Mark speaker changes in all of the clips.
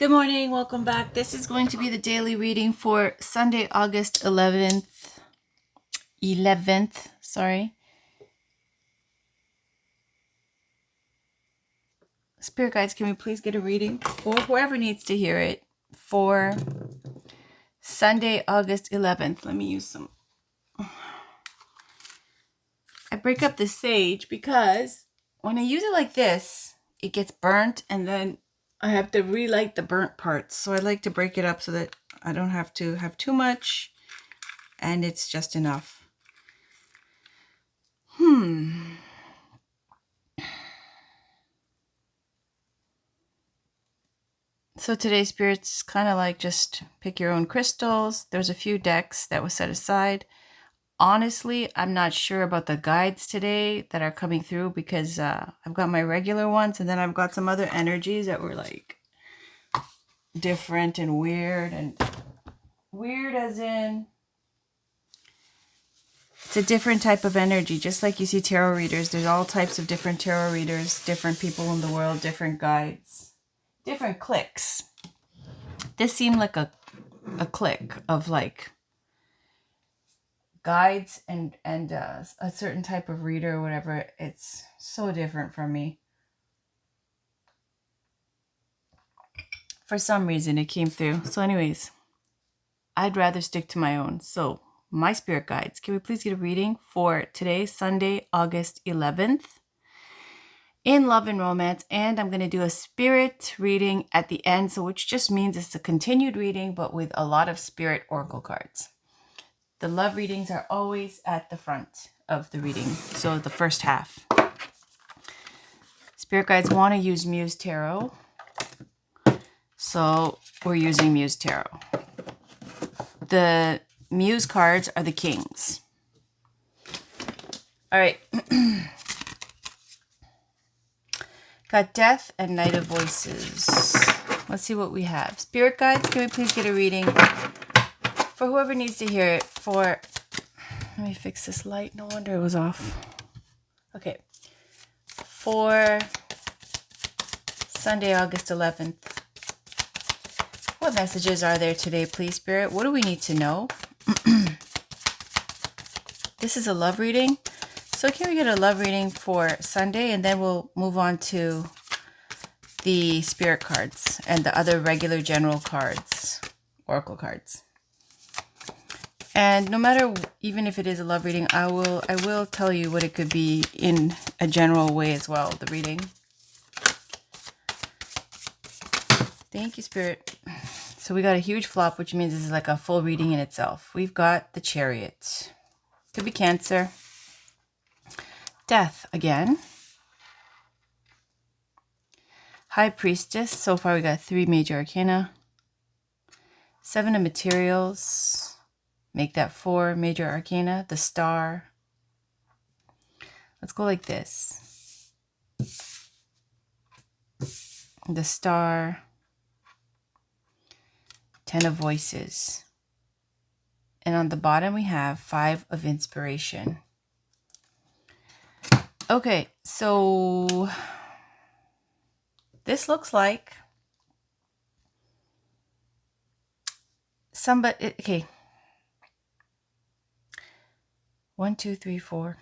Speaker 1: Good morning, welcome back. This is going to be the daily reading for Sunday, August 11th, sorry. Spirit guides, can we please get a reading for whoever needs to hear it for Sunday, August 11th? Let me use some. I break up the sage because when I use it like this, it gets burnt and then I have to relight the burnt parts. So I like to break it up so that I don't have to have too much and it's just enough. So today's Spirit's kind of like just pick your own crystals. There's a few decks that was set aside. Honestly, I'm not sure about the guides today that are coming through because I've got my regular ones and then I've got some other energies that were like different and weird as in it's a different type of energy. Just like you see tarot readers, there's all types of different tarot readers, different people in the world, different guides, different cliques. This seemed like a clique of like guides and a certain type of reader or whatever. It's so different from me. For some reason it came through. So anyways, I'd rather stick to my own. So my spirit guides, can we please get a reading for today, Sunday, August 11th? In love and romance, and I'm going to do a spirit reading at the end, so which just means it's a continued reading but with a lot of spirit oracle cards. The love readings are always at the front of the reading, so the first half. Spirit guides want to use Muse Tarot, so we're using Muse Tarot. The Muse cards are the kings. All right. Got Death and Knight of Voices. Let's see what we have. Spirit guides, can we please get a reading for whoever needs to hear it for... Let me fix this light. No wonder it was off. Okay. For Sunday, August 11th. What messages are there today, please, Spirit? What do we need to know? This is a love reading. So can we get a love reading for Sunday, and then we'll move on to the spirit cards and the other regular general cards, oracle cards. And no matter, even if it is a love reading, I will tell you what it could be in a general way as well, the reading. Thank you, Spirit. So we got a huge flop, which means this is like a full reading in itself. We've got the Chariot. Could be Cancer. Death again. High Priestess. So far we got 3 major arcana. 7 of materials. Make that 4 major arcana. The Star. Let's go like this. The Star. 10 of Voices. And on the bottom we have 5 of Inspiration. Okay, so this looks like somebody, okay. 1, 2, 3, 4.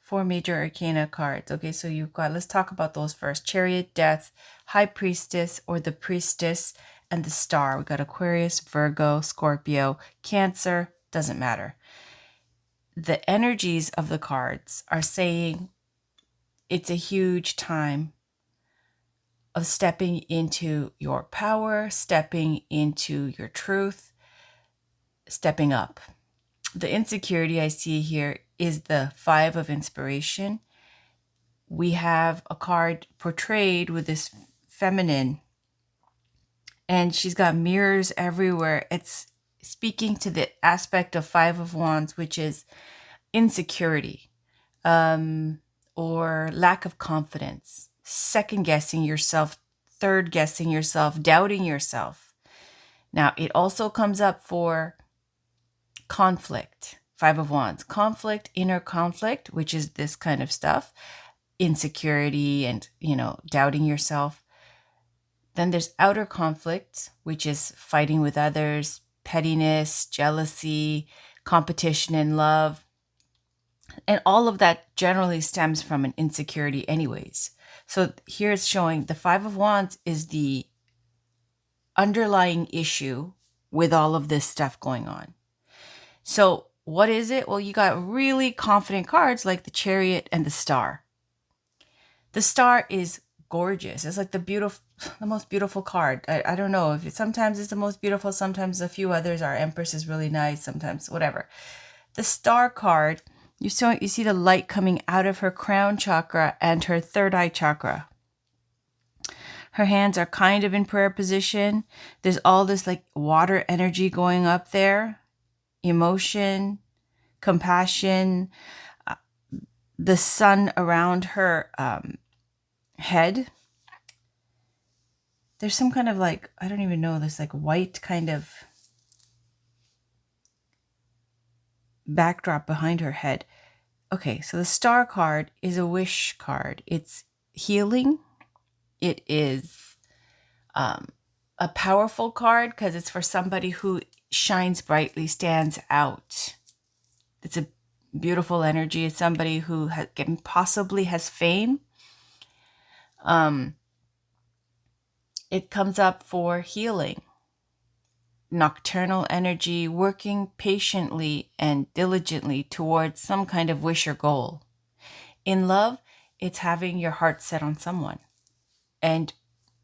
Speaker 1: 4 major arcana cards. Okay, so you've got, let's talk about those first. Chariot, Death, High Priestess or the Priestess, and the Star. We got Aquarius, Virgo, Scorpio, Cancer, doesn't matter. The energies of the cards are saying it's a huge time of stepping into your power, stepping into your truth, stepping up. The insecurity I see here is the 5 of Inspiration. We have a card portrayed with this feminine, and she's got mirrors everywhere. It's speaking to the aspect of 5 of Wands, which is insecurity or lack of confidence, second guessing yourself, third guessing yourself, doubting yourself. Now, it also comes up for conflict, 5 of Wands, conflict, inner conflict, which is this kind of stuff, insecurity and, doubting yourself. Then there's outer conflict, which is fighting with others, pettiness, jealousy, competition in love. And all of that generally stems from an insecurity, anyways. So here it's showing the Five of Wands is the underlying issue with all of this stuff going on. So what is it? Well, you got really confident cards like the Chariot and the Star. The Star is gorgeous. It's like the most beautiful card. I don't know if sometimes it's the most beautiful, sometimes a few others. Our Empress is really nice, sometimes whatever. The Star card, you see the light coming out of her crown chakra and her third eye chakra. Her hands are kind of in prayer position. There's all this like water energy going up there, emotion, compassion, the sun around her head. There's some kind of like, I don't even know, this like white kind of backdrop behind her head. Okay, so the Star card is a wish card. It's healing. It is a powerful card because it's for somebody who shines brightly, stands out. It's a beautiful energy. It's somebody who possibly has fame. It comes up for healing, nocturnal energy, working patiently and diligently towards some kind of wish or goal. In love, it's having your heart set on someone, and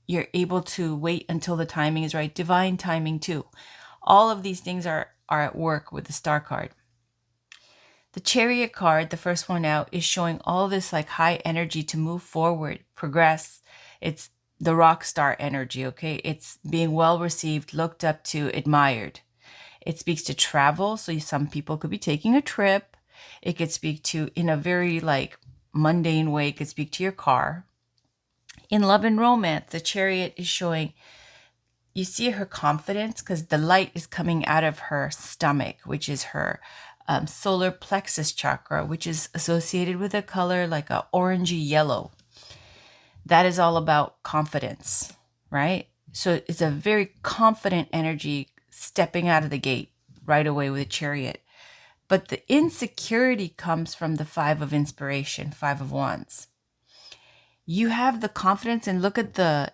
Speaker 1: you're able to wait until the timing is right. Divine timing too. All of these things are at work with the Star card. The Chariot card, the first one out, is showing all this like high energy to move forward, progress. It's the rock star energy, okay? It's being well received, looked up to, admired. It speaks to travel. So some people could be taking a trip. It could speak to, in a very like mundane way, it could speak to your car. In love and romance, the Chariot is showing, you see her confidence because the light is coming out of her stomach, which is her solar plexus chakra, which is associated with a color like a orangey yellow. That is all about confidence, right? So it's a very confident energy stepping out of the gate right away with a Chariot. But the insecurity comes from the Five of Inspiration, Five of Wands. You have the confidence, and look at the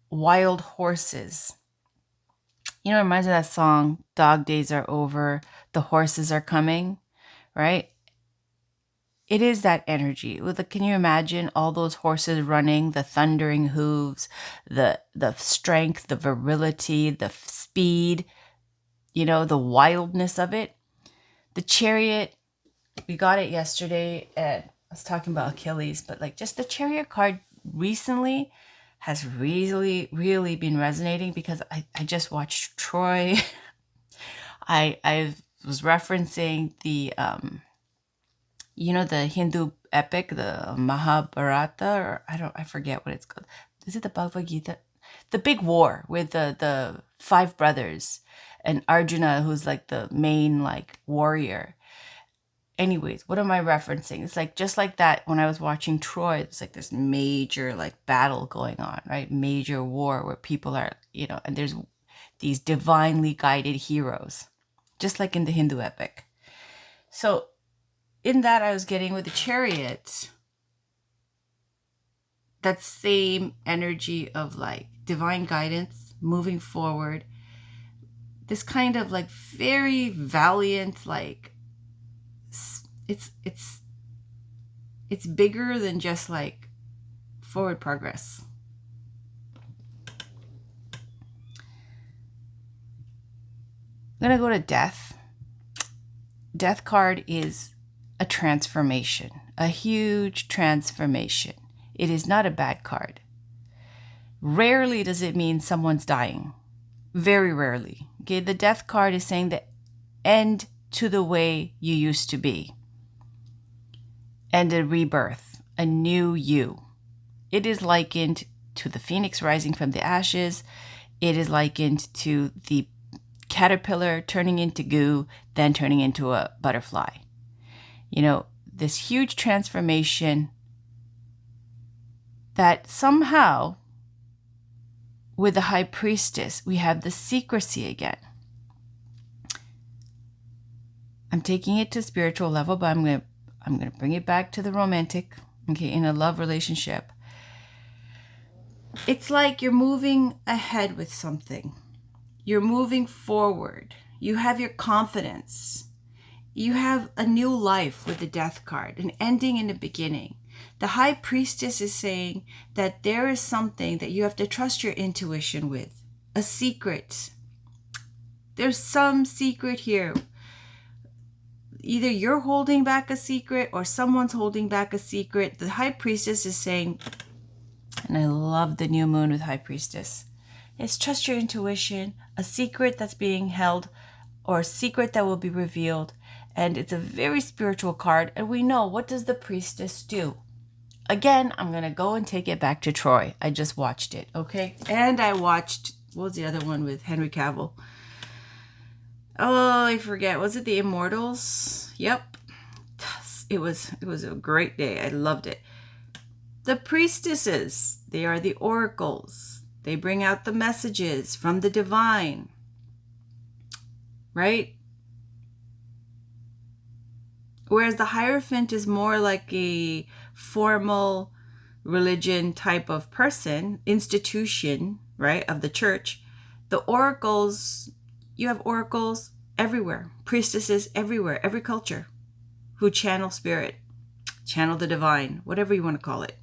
Speaker 1: wild horses. You know, it reminds me of that song, Dog Days Are Over, the Horses Are Coming, right? It is that energy. Can you imagine all those horses running, the thundering hooves, the strength, the virility, the speed, you know, the wildness of it? The Chariot, we got it yesterday, and I was talking about Achilles, but like just the Chariot card recently has really, really been resonating because I just watched Troy. I was referencing the the Hindu epic, the Mahabharata, or I forget what it's called. Is it the Bhagavad Gita? The big war with the five brothers and Arjuna, who's like the main like warrior. Anyways, what am I referencing? It's like just like that when I was watching Troy, it's like this major like battle going on, right? Major war where people are, and there's these divinely guided heroes, just like in the Hindu epic. So in that, I was getting with the Chariot that same energy of like divine guidance, moving forward, this kind of like very valiant, like it's bigger than just like forward progress. I'm gonna go to Death. Death card is a transformation, a huge transformation. It is not a bad card. Rarely does it mean someone's dying. Very rarely. Okay, the Death card is saying the end to the way you used to be. And a rebirth, a new you. It is likened to the phoenix rising from the ashes. It is likened to the caterpillar turning into goo, then turning into a butterfly. This huge transformation that somehow with the High Priestess, we have the secrecy again. I'm taking it to spiritual level, but I'm gonna bring it back to the romantic, okay, in a love relationship. It's like you're moving ahead with something. You're moving forward. You have your confidence. You have a new life with the Death card, an ending and a beginning. The High Priestess is saying that there is something that you have to trust your intuition with. A secret. There's some secret here. Either you're holding back a secret or someone's holding back a secret. The High Priestess is saying, and I love the new moon with High Priestess, it's trust your intuition, a secret that's being held or a secret that will be revealed. And it's a very spiritual card. And we know, what does the Priestess do? Again, I'm going to go and take it back to Troy. I just watched it, okay? And I watched, what was the other one with Henry Cavill? Oh, I forget. Was it The Immortals? Yep. It was a great day. I loved it. The priestesses, they are the oracles. They bring out the messages from the divine. Right? Whereas the Hierophant is more like a formal religion type of person, institution, right, of the church. The oracles, you have oracles everywhere, priestesses everywhere, every culture, who channel spirit, channel the divine, whatever you want to call it.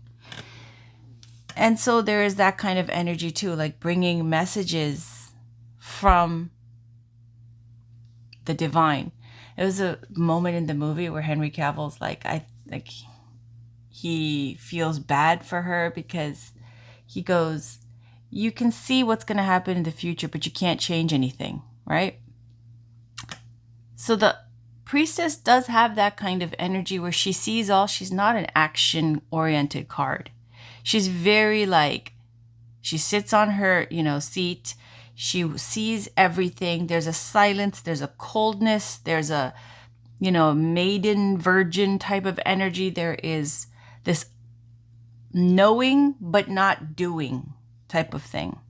Speaker 1: And so there is that kind of energy too, like bringing messages from the divine. It was a moment in the movie where Henry Cavill's like, he feels bad for her because he goes, you can see what's going to happen in the future, but you can't change anything, right? So the priestess does have that kind of energy where she sees all. She's not an action-oriented card. She's very like, she sits on her, seat. She sees everything. There's a silence. There's a coldness. There's a, maiden virgin type of energy. There is this knowing but not doing type of thing.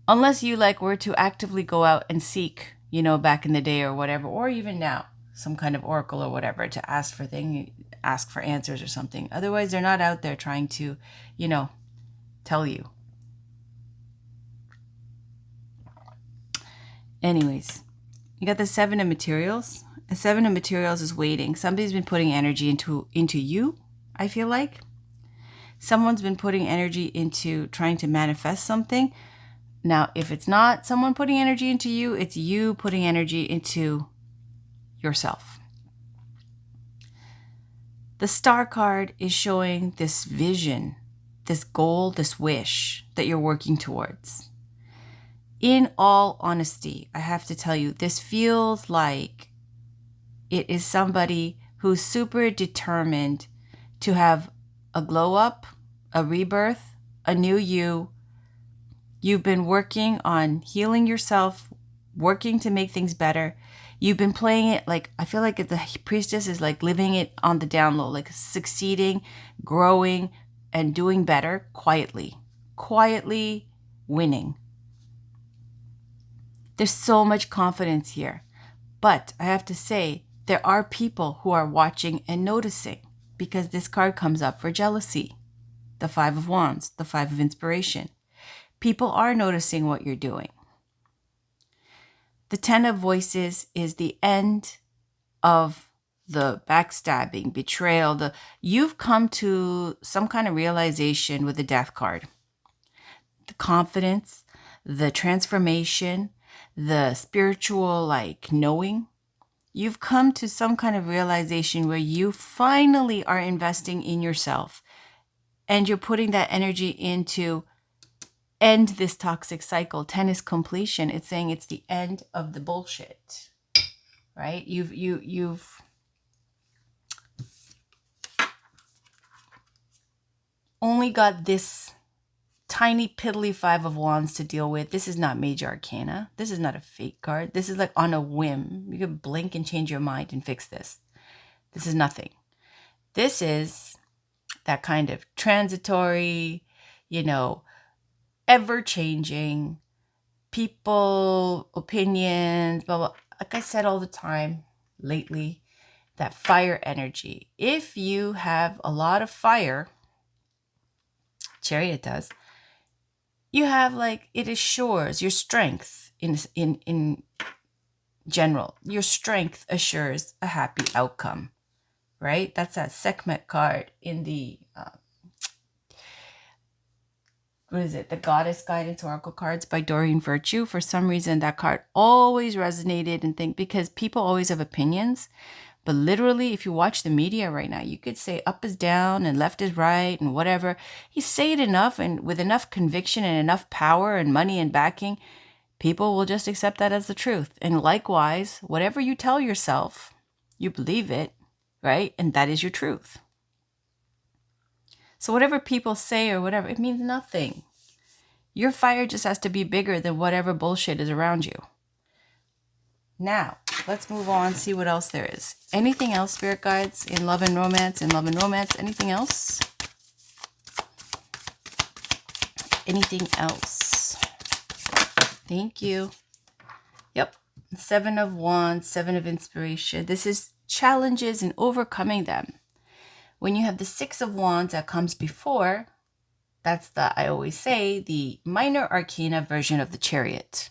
Speaker 1: Unless you were to actively go out and seek, back in the day or whatever, or even now, some kind of oracle or whatever to ask for answers or something. Otherwise, they're not out there trying to, tell you. Anyways, you got the Seven of Materials. The Seven of Materials is waiting. Somebody's been putting energy into you, I feel like. Someone's been putting energy into trying to manifest something. Now, if it's not someone putting energy into you, it's you putting energy into yourself. The Star card is showing this vision, this goal, this wish that you're working towards. In all honesty, I have to tell you, this feels like it is somebody who's super determined to have a glow up, a rebirth, a new you. You've been working on healing yourself, working to make things better. You've been playing it I feel like the priestess is living it on the down low, succeeding, growing, and doing better quietly winning. There's so much confidence here. But I have to say, there are people who are watching and noticing, because this card comes up for jealousy. The Five of Wands, the Five of Inspiration. People are noticing what you're doing. The Ten of Voices is the end of the backstabbing, betrayal. You've come to some kind of realization with the Death card. The confidence, the transformation, the spiritual knowing. You've come to some kind of realization where you finally are investing in yourself, and you're putting that energy into end this toxic cycle. 10 is completion. It's saying it's the end of the bullshit, right? You've only got this tiny piddly Five of Wands to deal with. This is not major arcana. This is not a fake card. This is on a whim. You can blink and change your mind and fix this. This is nothing. This is that kind of transitory, ever changing, people, opinions, blah, blah. Like I said all the time lately, that fire energy. If you have a lot of fire, Chariot does, you have like, it assures your strength in general. Your strength assures a happy outcome, right? That's that Sekhmet card in the what is it? The Goddess Guidance Oracle cards by Doreen Virtue. For some reason, that card always resonated and think because people always have opinions. But literally, if you watch the media right now, you could say up is down and left is right and whatever. You say it enough and with enough conviction and enough power and money and backing, people will just accept that as the truth. And likewise, whatever you tell yourself, you believe it, right? And that is your truth. So whatever people say or whatever, it means nothing. Your fire just has to be bigger than whatever bullshit is around you. Now, let's move on, see what else there is. Anything else, spirit guides, in love and romance? In love and romance, anything else? Anything else? Thank you. Yep. 7 of Wands, 7 of Inspiration. This is challenges and overcoming them. When you have the 6 of Wands that comes before, that's the, I always say, the minor arcana version of the Chariot.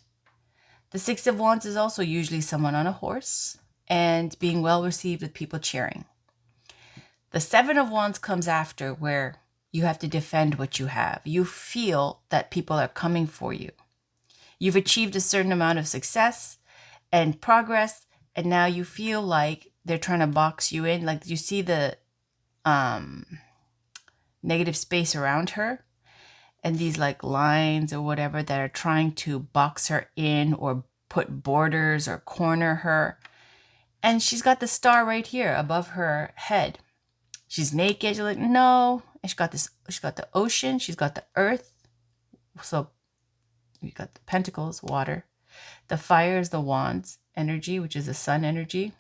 Speaker 1: The 6 of Wands is also usually someone on a horse and being well received with people cheering. The 7 of Wands comes after, where you have to defend what you have. You feel that people are coming for you. You've achieved a certain amount of success and progress, and now you feel like they're trying to box you in. Like you see the negative space around her and these like lines or whatever that are trying to box her in or put borders or corner her. And she's got the star right here above her head. She's naked. You're like, no. And she's got the ocean. She's got the earth. So you got the pentacles, water. The fire is the wands energy, which is the sun energy.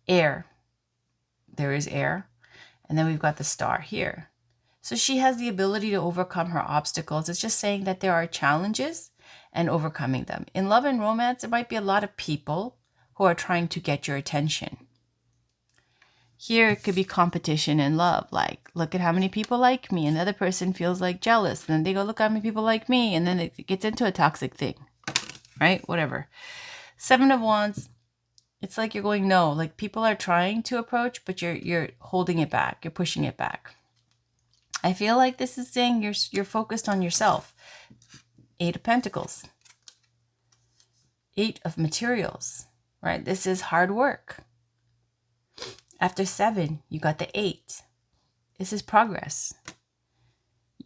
Speaker 1: Air. There is air. And then we've got the star here. So she has the ability to overcome her obstacles. It's just saying that there are challenges and overcoming them. In love and romance, there might be a lot of people who are trying to get your attention. Here, it could be competition in love. Like, look at how many people like me. And the other person feels like jealous. And then they go, look how many people like me. And then it gets into a toxic thing, right? Whatever. 7 of Wands. It's like you're going, no. Like people are trying to approach, but you're holding it back. You're pushing it back. I feel like this is saying you're focused on yourself. 8 of Pentacles. 8 of Materials, right? This is hard work. After 7, you got the 8. This is progress.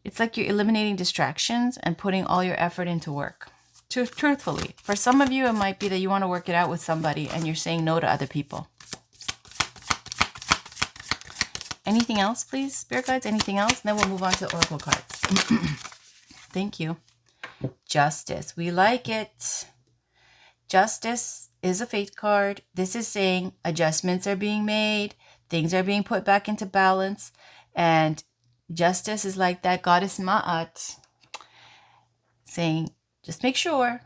Speaker 1: It's like you're eliminating distractions and putting all your effort into work. Truthfully, for some of you, it might be that you want to work it out with somebody and you're saying no to other people. Anything else, please, spirit guides? Anything else? And then we'll move on to oracle cards. Thank you. Justice. We like it. Justice is a fate card. This is saying adjustments are being made. Things are being put back into balance. And justice is like that goddess Ma'at saying, just make sure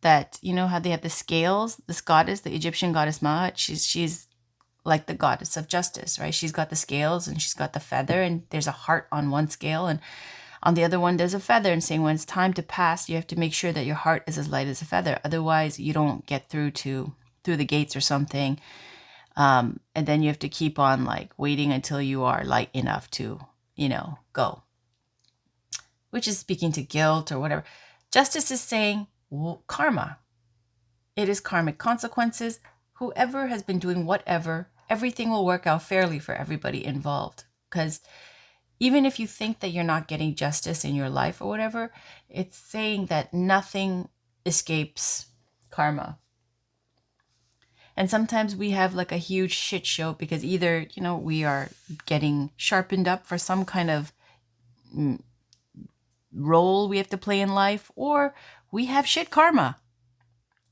Speaker 1: that, you know how they have the scales, this goddess, the Egyptian goddess Ma'at, she's like the goddess of justice, right? She's got the scales and she's got the feather, and there's a heart on one scale, and on the other one there's a feather, and saying when it's time to pass, you have to make sure that your heart is as light as a feather. Otherwise, you don't get through the gates or something. And then you have to keep on like waiting until you are light enough to, go. Which is speaking to guilt or whatever. Justice is saying karma. It is karmic consequences. Whoever has been doing whatever, everything will work out fairly for everybody involved. Because even if you think that you're not getting justice in your life or whatever, it's saying that nothing escapes karma. And sometimes we have like a huge shit show because either, we are getting sharpened up for some kind of role we have to play in life, or we have shit karma,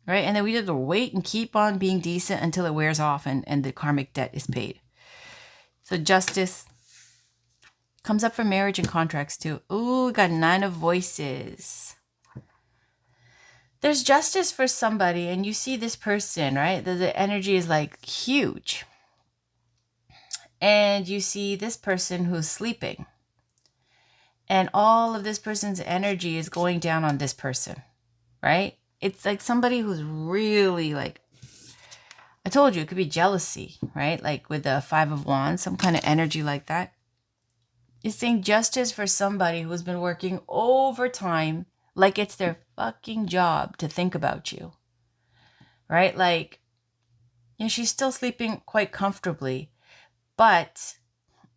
Speaker 1: right? And then we have to wait and keep on being decent until it wears off and the karmic debt is paid. So justice, Comes up for marriage and contracts too. Ooh, we got 9 of Voices. There's justice for somebody, and you see this person, right? The energy is like huge. And you see this person who's sleeping. And all of this person's energy is going down on this person, right? It's like somebody who's really like, I told you, it could be jealousy, right? Like with the 5 of Wands, some kind of energy like that. It's saying justice for somebody who's been working overtime, like it's their fucking job to think about you, right? Like, you know, she's still sleeping quite comfortably, but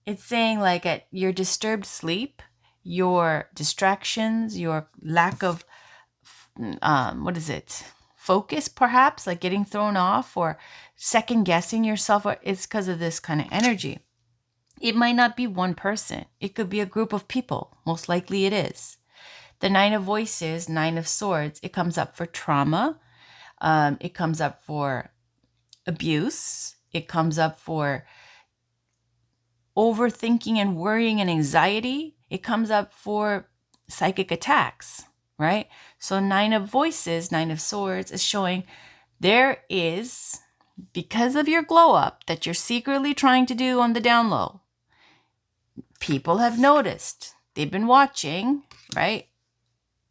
Speaker 1: it's saying like at your disturbed sleep, your distractions, your lack of, focus perhaps, like getting thrown off or second guessing yourself, or it's because of this kind of energy. It might not be one person. It could be a group of people. Most likely it is. The 9 of Voices, 9 of Swords, it comes up for trauma. It comes up for abuse. It comes up for overthinking and worrying and anxiety. It comes up for psychic attacks, right? So 9 of Voices, 9 of Swords is showing there is, because of your glow up that you're secretly trying to do on the down low, people have noticed. They've been watching, right?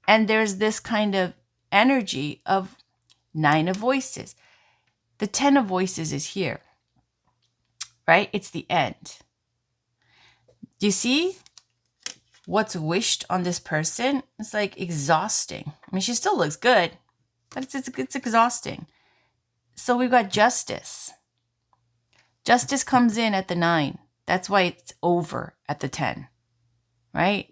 Speaker 1: And there's this kind of energy of 9 of Voices. The 10 of Voices is here, right? It's the end. Do you see what's wished on this person? It's like exhausting. I mean, she still looks good, but it's exhausting. So we've got justice. Justice comes in at the 9. That's why it's over at the 10, right?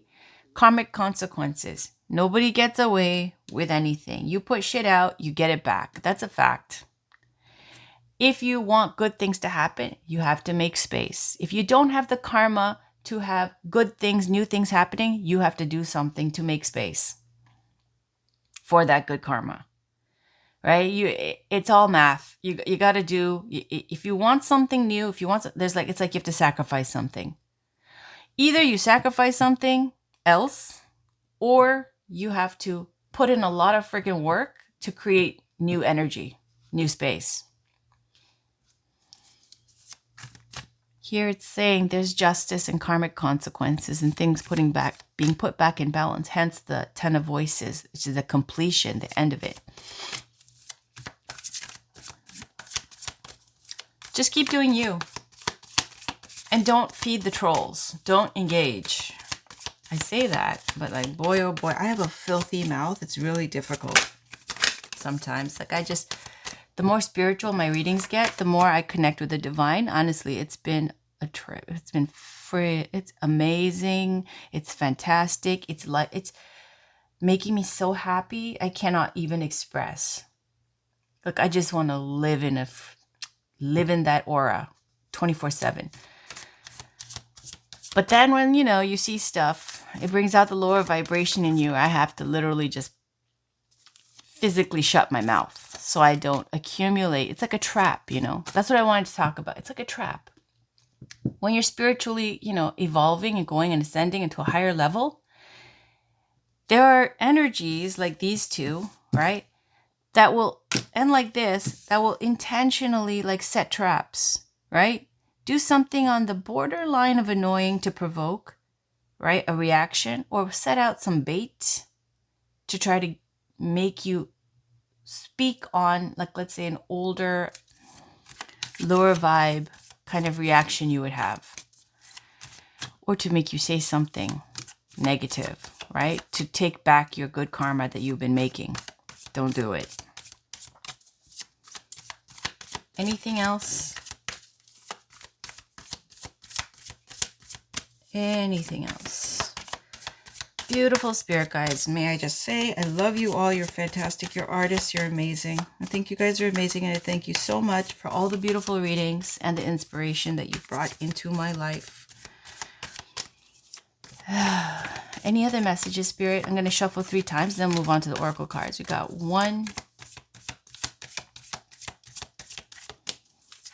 Speaker 1: Karmic consequences. Nobody gets away with anything. You put shit out, you get it back. That's a fact. If you want good things to happen, you have to make space. If you don't have the karma to have good things, new things happening, you have to do something to make space for that good karma, right? It's all math. You got to do, if you want something new, if you want, it's like you have to sacrifice something. Either you sacrifice something else, or you have to put in a lot of freaking work to create new energy, new space. Here it's saying there's justice and karmic consequences and things being put back in balance. Hence the 10 of Voices, which is the completion, the end of it. Just keep doing you. And don't feed the trolls. Don't engage. I say that, but like, boy, oh boy, I have a filthy mouth. It's really difficult sometimes. Like the more spiritual my readings get, the more I connect with the divine. Honestly, it's been a trip. It's been free. It's amazing. It's fantastic. It's making me so happy. I cannot even express. Look, I just want to live in that aura 24/7. But then when, you see stuff, it brings out the lower vibration in you. I have to literally just physically shut my mouth so I don't accumulate. It's like a trap, That's what I wanted to talk about. It's like a trap. When you're spiritually, evolving and going and ascending into a higher level, there are energies like these two, right? That will, and like this, that will intentionally like set traps, right? Do something on the borderline of annoying to provoke, right? A reaction, or set out some bait to try to make you speak on, like, let's say an older, lower vibe kind of reaction you would have, or to make you say something negative, right? To take back your good karma that you've been making. Don't do it. Anything else? Anything else? Beautiful spirit guides. May I just say, I love you all. You're fantastic. You're artists. You're amazing. I think you guys are amazing. And I thank you so much for all the beautiful readings and the inspiration that you brought into my life. Any other messages, Spirit? I'm going to shuffle 3 times, then move on to the Oracle cards. We got 1,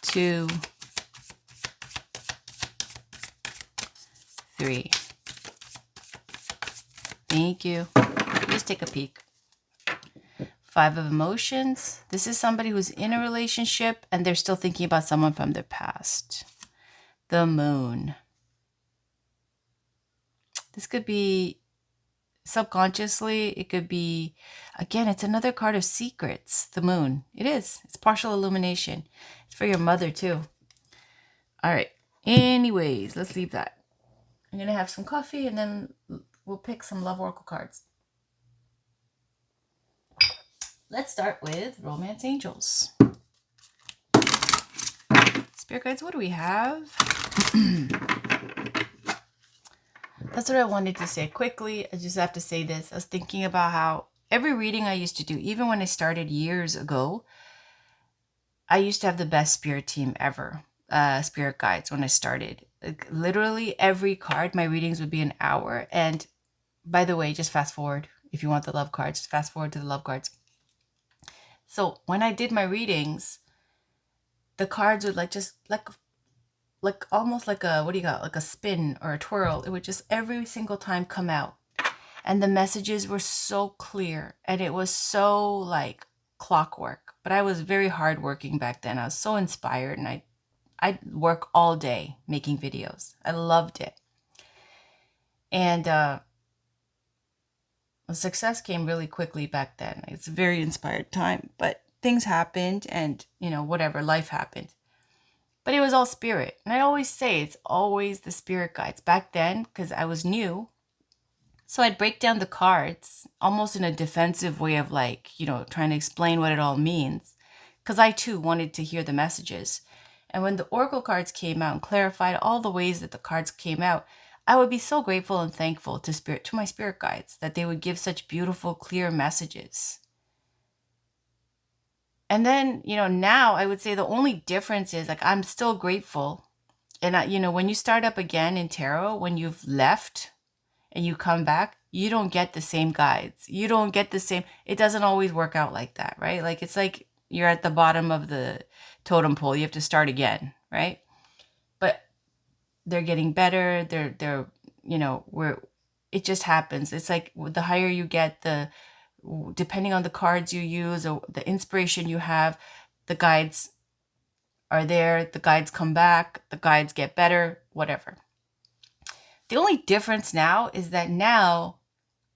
Speaker 1: 2, 3. Thank you. Just take a peek. 5 of Emotions. This is somebody who's in a relationship and they're still thinking about someone from their past. The Moon. This could be subconsciously. It could be, again, it's another card of secrets. The Moon. It is. It's partial illumination. It's for your mother too. All right. Anyways, let's leave that. I'm going to have some coffee and then we'll pick some Love Oracle cards. Let's start with Romance Angels. Spirit guides, what do we have? That's what I wanted to say quickly. I just have to say this. I was thinking about how every reading I used to do, even when I started years ago, I used to have the best spirit team ever. Spirit guides when I started. Like, literally every card, my readings would be an hour. And by the way, just fast forward. If you want the love cards, just fast forward to the love cards. So when I did my readings, the cards would just like almost like a, what do you got? Like a spin or a twirl. It would just every single time come out. And the messages were so clear and it was so like clockwork. But I was very hardworking back then. I was so inspired and I'd work all day making videos. I loved it. And the success came really quickly back then. It's a very inspired time, but things happened and, whatever, life happened. But it was all spirit. And I always say it's always the spirit guides. Back then, because I was new, so I'd break down the cards almost in a defensive way of trying to explain what it all means. Because I too wanted to hear the messages. And when the oracle cards came out and clarified all the ways that the cards came out, I would be so grateful and thankful to my spirit guides that they would give such beautiful, clear messages. And then, now I would say the only difference is I'm still grateful. And, when you start up again in tarot, when you've left and you come back, you don't get the same guides. You don't get the same. It doesn't always work out like that, right? Like it's like you're at the bottom of the totem pole. You have to start again, right? But they're getting better. They're it just happens. It's like the higher you get, depending on the cards you use or the inspiration you have, the guides are there, the guides come back, the guides get better, whatever. The only difference now is that now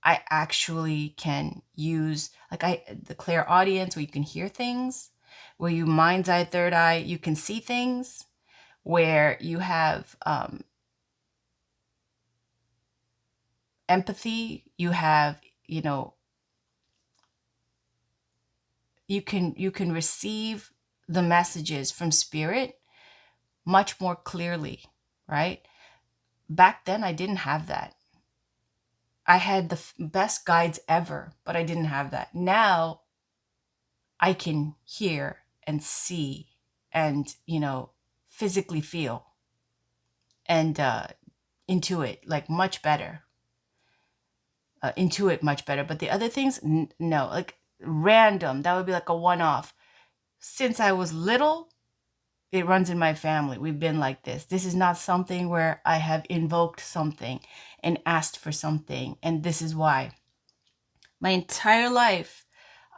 Speaker 1: I actually can use the clairaudience where you can hear things, where you mind's eye, third eye, you can see things, where you have empathy, you have, you can receive the messages from spirit much more clearly, right? Back then I didn't have that. I had the best guides ever, but I didn't have that. Now I can hear and see and, physically feel and intuit much better. Intuit much better. But the other things, no, like random. That would be like a one-off. Since I was little, it runs in my family. We've been like this. This is not something where I have invoked something and asked for something. And this is why. My entire life,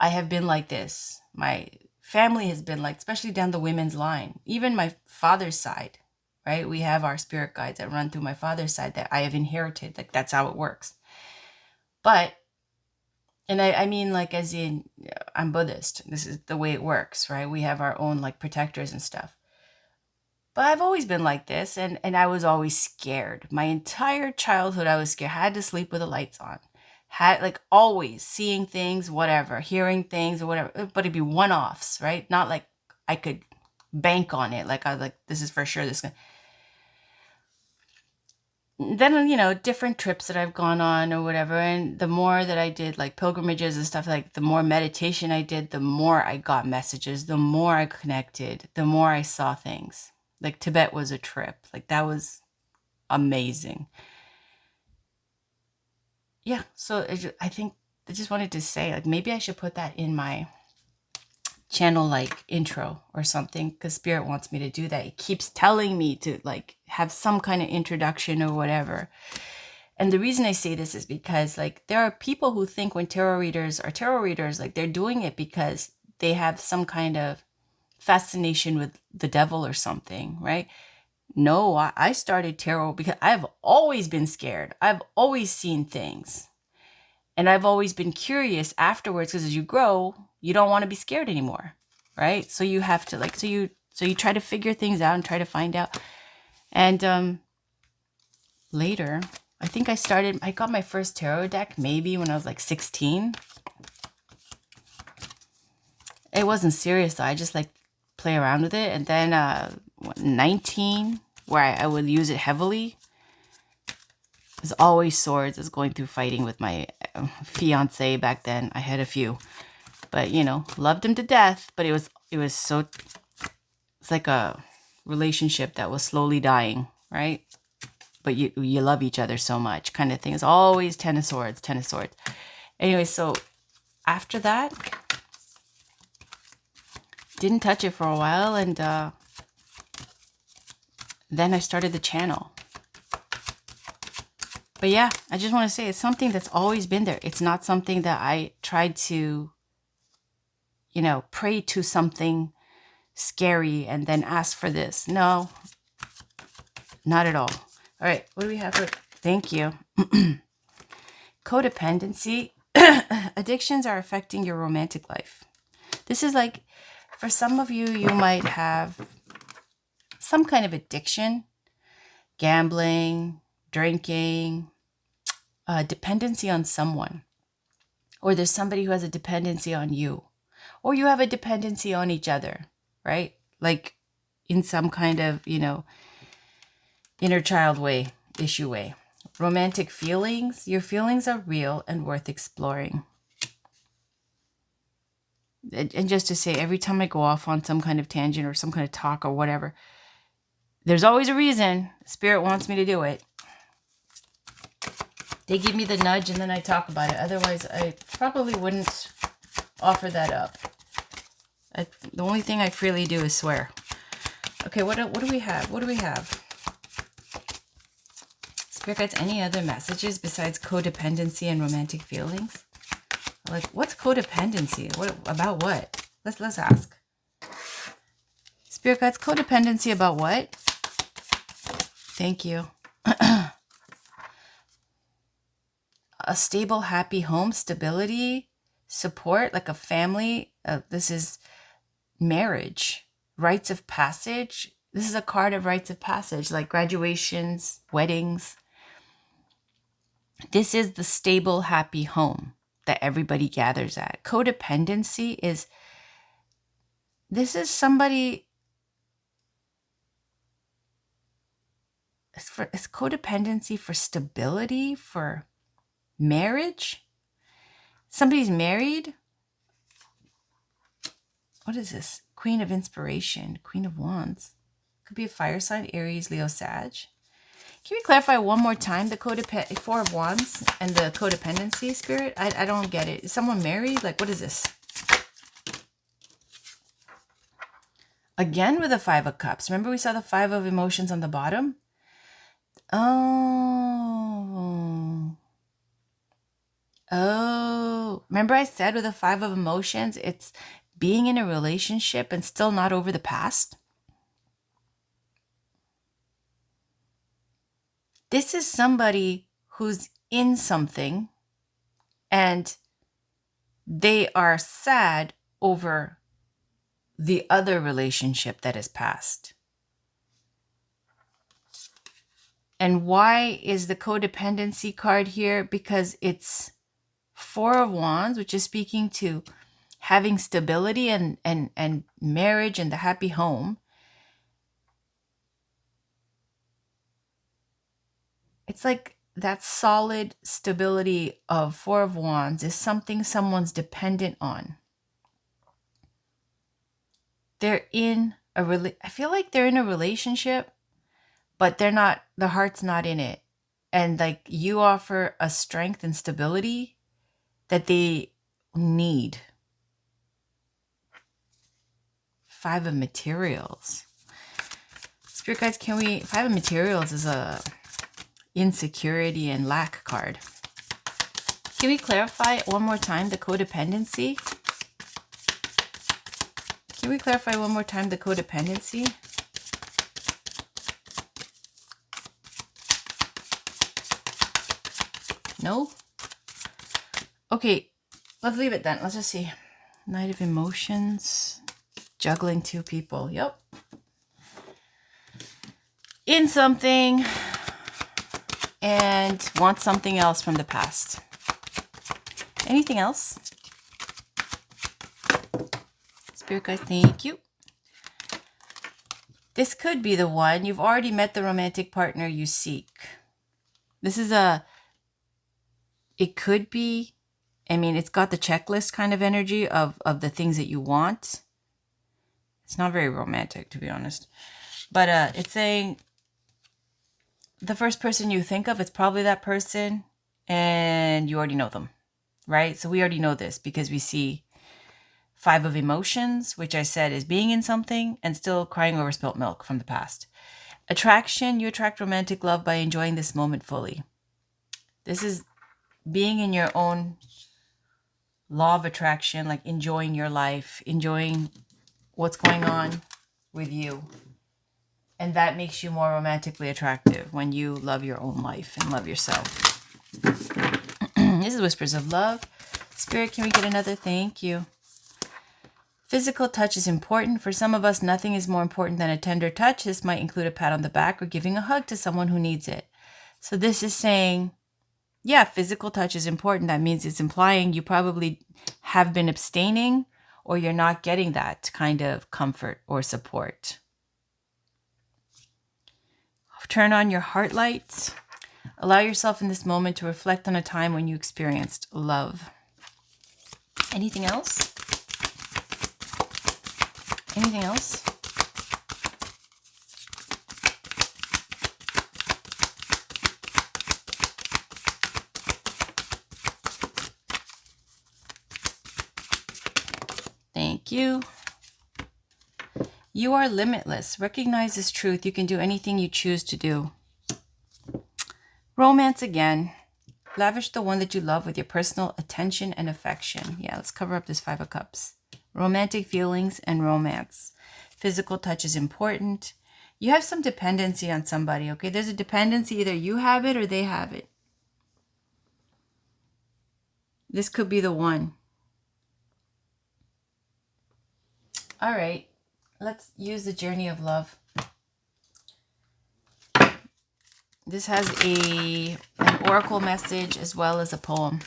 Speaker 1: I have been like this. My family has been like, especially down the women's line. Even my father's side, right? We have our spirit guides that run through my father's side that I have inherited. Like that's how it works. But, and I mean as in, I'm Buddhist. This is the way it works, right? We have our own protectors and stuff. But I've always been like this, and I was always scared. My entire childhood, I was scared. I had to sleep with the lights on. Had always seeing things, whatever, hearing things or whatever, but it'd be one-offs, right? Not like I could bank on it. I was this is for sure. Then, different trips that I've gone on or whatever. And the more that I did pilgrimages and stuff, the more meditation I did, the more I got messages, the more I connected, the more I saw things. Tibet was a trip. That was amazing. Yeah. So I think I just wanted to say, maybe I should put that in my channel intro or something, because spirit wants me to do that. It keeps telling me to have some kind of introduction or whatever. And the reason I say this is because like there are people who think when tarot readers are tarot readers, like they're doing it because they have some kind of fascination with the devil or something, right? No, I started tarot because I've always been scared. I've always seen things. And I've always been curious afterwards, because as you grow, you don't want to be scared anymore, right? So you have to like, so you try to figure things out and try to find out. And later, I think I got my first tarot deck maybe when I was like 16. It wasn't serious though. I just like play around with it. And then 19, where I would use it heavily. There's always swords. I was going through fighting with my fiance back then. I had a few, but you know, loved him to death. But it was so, it's like a relationship that was slowly dying, right? But you love each other so much, kind of thing. It's always 10 of swords, 10 of swords. Anyway, so after that, didn't touch it for a while, and then I started the channel. But yeah, I just want to say it's something that's always been there. It's not something that I tried to, you know, pray to something scary and then ask for this. No, not at all. All right, what do we have for, thank you. Codependency. Addictions are affecting your romantic life. This is like, for some of you, you might have some kind of addiction, gambling, drinking, dependency on someone, or there's somebody who has a dependency on you, or you have a dependency on each other, right? Like in some kind of, you know, inner child way, issue way. Romantic feelings. Your feelings are real and worth exploring. And just to say, every time I go off on some kind of tangent or some kind of talk or whatever, there's always a reason. Spirit wants me to do it. They give me the nudge and then I talk about it. Otherwise, I probably wouldn't offer that up. The only thing I freely do is swear. Okay, what do we have? What do we have? Spirit guides, any other messages besides codependency and romantic feelings? Like, what's codependency? What about what? Let's ask. Spirit guides, codependency about what? Thank you. A stable, happy home, stability, support, like a family. This is marriage, rites of passage. This is a card of rites of passage, like graduations, weddings. This is the stable, happy home that everybody gathers at. Codependency is, this is somebody, it's codependency for stability, for marriage. Somebody's married. What is this? Queen of Inspiration, Queen of Wands. Could be a fire sign, Aries, Leo, Sag. Can we clarify one more time the Four of Wands and the codependency, Spirit? I don't get it. Is someone married? Like, what is this? Again with the Five of Cups. Remember we saw the Five of Emotions on the bottom? Oh. Remember I said with the Five of Emotions, it's being in a relationship and still not over the past? This is somebody who's in something and they are sad over the other relationship that is past. And why is the codependency card here? Because it's Four of Wands, which is speaking to having stability and marriage and the happy home. It's like that solid stability of Four of Wands is something someone's dependent on. They're in I feel like they're in a relationship, but they're not, the heart's not in it. And like you offer a strength and stability that they need. Five of Materials. Spirit guides, can we, Five of Materials is insecurity and lack card. Can we clarify one more time the codependency? Can we clarify one more time the codependency? No? Okay, let's leave it then. Let's just see. Knight of Emotions. Juggling two people. Yep. In something and want something else from the past. Anything else? Spirit guys, thank you. This could be the one. You've already met the romantic partner you seek. This is it could be, I mean, it's got the checklist kind of energy of the things that you want. It's not very romantic, to be honest. But it's saying the first person you think of, it's probably that person, and you already know them, right? So we already know this because we see 5 of Emotions, which I said is being in something and still crying over spilt milk from the past. Attraction, you attract romantic love by enjoying this moment fully. This is being in your own law of attraction, like enjoying your life, enjoying what's going on with you. And that makes you more romantically attractive when you love your own life and love yourself. This is Whispers of Love. Spirit, can we get another thank you? Physical touch is important. For some of us, nothing is more important than a tender touch. This might include a pat on the back or giving a hug to someone who needs it. So this is saying, yeah, physical touch is important. That means it's implying you probably have been abstaining or you're not getting that kind of comfort or support. Turn on your heart lights. Allow yourself in this moment to reflect on a time when you experienced love. Anything else? Anything else? Thank you. You are limitless. Recognize this truth. You can do anything you choose to do. Romance again. Lavish the one that you love with your personal attention and affection. Yeah, let's cover up this 5 of Cups. Romantic feelings and romance. Physical touch is important. You have some dependency on somebody, okay? There's a dependency. Either you have it or they have it. This could be the one. All right. Let's use the Journey of Love. This has an oracle message as well as a poem.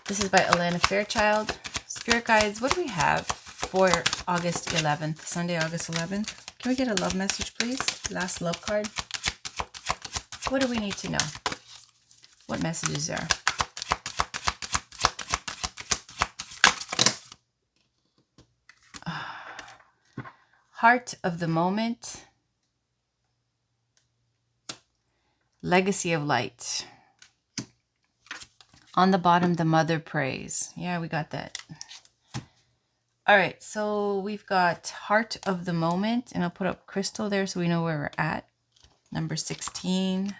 Speaker 1: This is by Alana Fairchild. Spirit guides, what do we have for August 11th, Sunday, August 11th? Can we get a love message, please? Last love card. What do we need to know? What message is there? Heart of the moment. Legacy of light. On the bottom, the mother prays. Yeah, we got that. All right, so we've got heart of the moment, and I'll put up crystal there so we know where we're at. Number 16.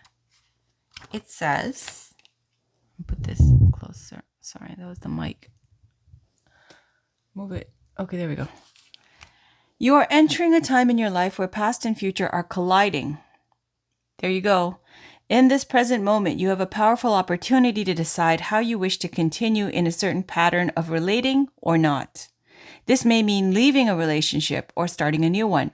Speaker 1: It says, I'll put this closer. Sorry, that was the mic. Move it. Okay, there we go. You are entering a time in your life where past and future are colliding. There you go. In this present moment, you have a powerful opportunity to decide how you wish to continue in a certain pattern of relating or not. This may mean leaving a relationship or starting a new one.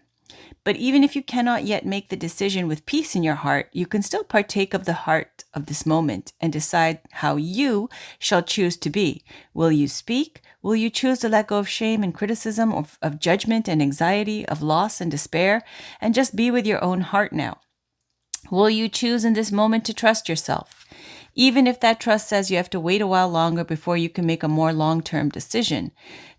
Speaker 1: But even if you cannot yet make the decision with peace in your heart, you can still partake of the heart of this moment and decide how you shall choose to be. Will you speak? Will you choose to let go of shame and criticism, of judgment and anxiety, of loss and despair, and just be with your own heart now? Will you choose in this moment to trust yourself? Even if that trust says you have to wait a while longer before you can make a more long-term decision.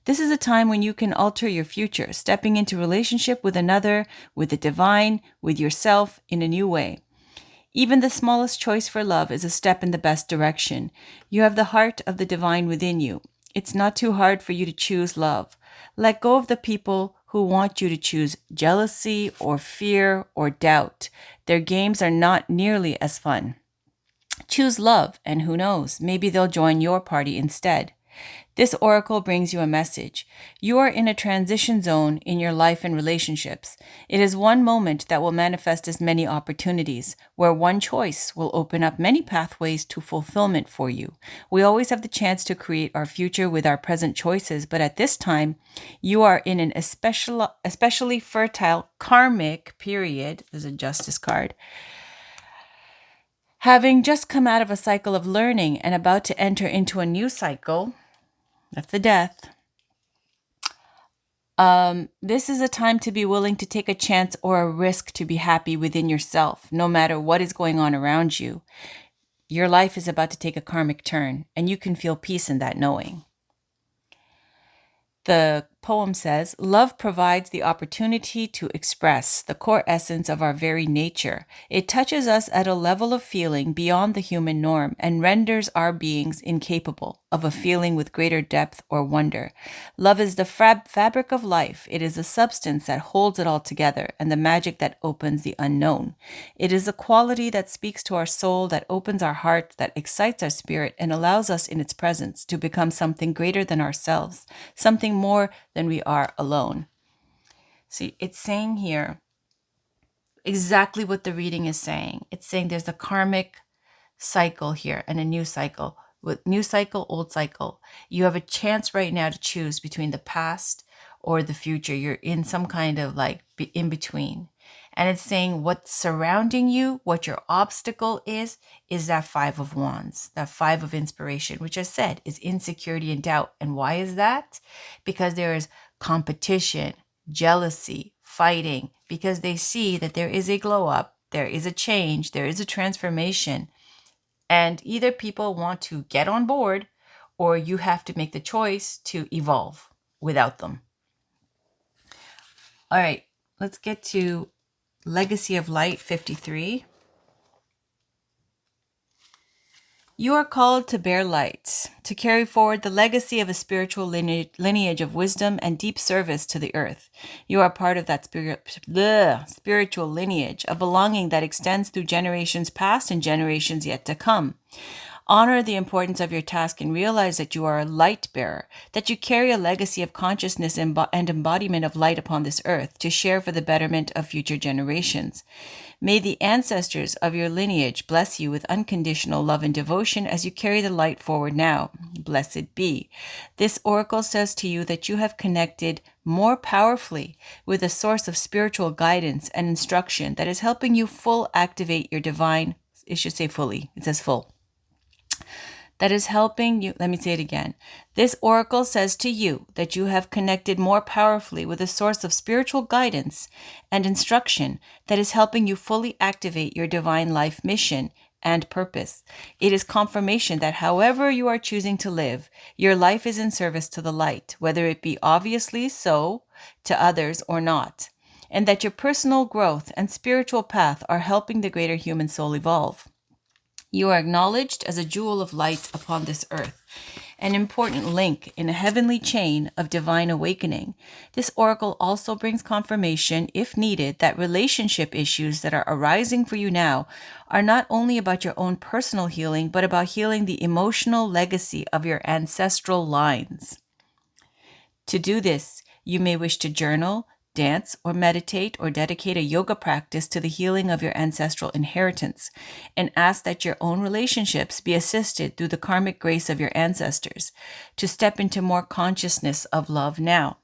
Speaker 1: This is a time when you can alter your future, stepping into relationship with another, with the divine, with yourself in a new way. Even the smallest choice for love is a step in the best direction. You have the heart of the divine within you. It's not too hard for you to choose love. Let go of the people who want you to choose jealousy or fear or doubt. Their games are not nearly as fun. Choose love, and who knows, maybe they'll join your party instead. This oracle brings you a message. You are in a transition zone in your life and relationships. It is one moment that will manifest as many opportunities, where one choice will open up many pathways to fulfillment for you. We always have the chance to create our future with our present choices, but at this time, you are in an especially fertile karmic period. There's a justice card. Having just come out of a cycle of learning and about to enter into a new cycle, that's the death. This is a time to be willing to take a chance or a risk to be happy within yourself, no matter what is going on around you. Your life is about to take a karmic turn, and you can feel peace in that knowing. The poem says, love provides the opportunity to express the core essence of our very nature. It touches us at a level of feeling beyond the human norm and renders our beings incapable of a feeling with greater depth or wonder. Love is the fabric of life. It is a substance that holds it all together and the magic that opens the unknown. It is a quality that speaks to our soul, that opens our heart, that excites our spirit, and allows us in its presence to become something greater than ourselves, something more than we are alone. See, it's saying here exactly what the reading is saying. It's saying there's a karmic cycle here and a new cycle. With new cycle, old cycle. You have a chance right now to choose between the past or the future. You're in some kind of like in between. And it's saying what's surrounding you, what your obstacle is that Five of Wands, that Five of Inspiration, which I said is insecurity and doubt. And why is that? Because there is competition, jealousy, fighting, because they see that there is a glow up, there is a change, there is a transformation. And either people want to get on board or you have to make the choice to evolve without them. All right, let's get to Legacy of Light 53. You are called to bear light, to carry forward the legacy of a spiritual lineage of wisdom and deep service to the earth. You are part of that spiritual lineage, a belonging that extends through generations past and generations yet to come. Honor the importance of your task and realize that you are a light bearer, that you carry a legacy of consciousness and embodiment of light upon this earth to share for the betterment of future generations. May the ancestors of your lineage bless you with unconditional love and devotion as you carry the light forward now. Blessed be. This oracle says to you that you have connected more powerfully with a source of spiritual guidance and instruction that is helping you activate your divine, it should say fully, it says full. That is helping you. Let me say it again. This oracle says to you that you have connected more powerfully with a source of spiritual guidance and instruction that is helping you fully activate your divine life mission and purpose. It is confirmation that however you are choosing to live, your life is in service to the light, whether it be obviously so to others or not, and that your personal growth and spiritual path are helping the greater human soul evolve. You are acknowledged as a jewel of light upon this earth, an important link in a heavenly chain of divine awakening. This oracle also brings confirmation, if needed, that relationship issues that are arising for you now are not only about your own personal healing, but about healing the emotional legacy of your ancestral lines. To do this, you may wish to journal, dance, or meditate, or dedicate a yoga practice to the healing of your ancestral inheritance, and ask that your own relationships be assisted through the karmic grace of your ancestors to step into more consciousness of love now.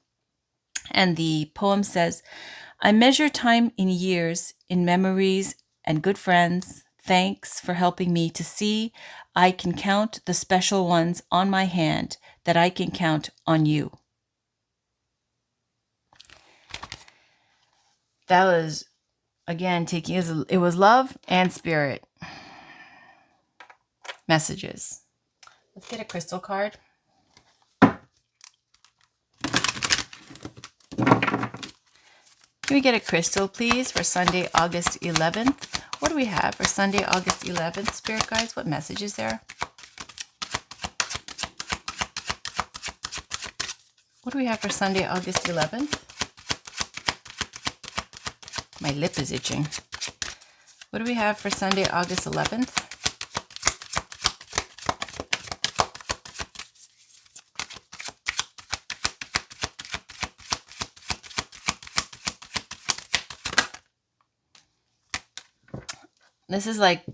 Speaker 1: And the poem says, I measure time in years, in memories, and good friends. Thanks for helping me to see I can count the special ones on my hand, that I can count on you. That was, again, it was love and spirit messages. Let's get a crystal card. Can we get a crystal, please, for Sunday, August 11th? What do we have for Sunday, August 11th, Spirit Guides? What message is there? What do we have for Sunday, August 11th? My lip is itching. What do we have for Sunday, August 11th? This is like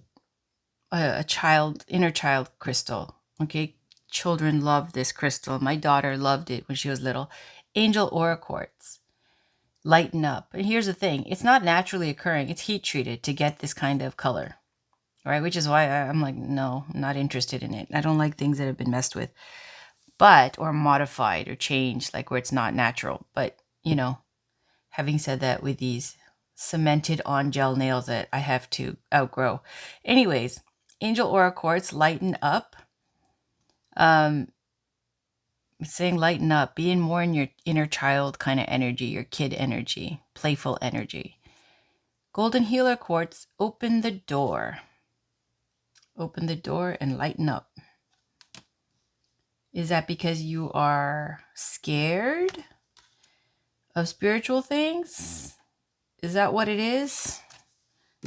Speaker 1: a child, inner child crystal. Okay. Children love this crystal. My daughter loved it when she was little. Angel aura quartz. Lighten up. And here's the thing. It's not naturally occurring. It's heat treated to get this kind of color. Right? Which is why I'm like, no, I'm not interested in it. I don't like things that have been messed with. But, or modified or changed, like where it's not natural. But, you know, having said that, with these cemented on gel nails that I have to outgrow. Anyways, Angel Aura Quartz, lighten up. It's saying lighten up, being more in your inner child kind of energy, your kid energy, playful energy. Golden Healer Quartz, open the door. Open the door and lighten up. Is that because you are scared of spiritual things? Is that what it is?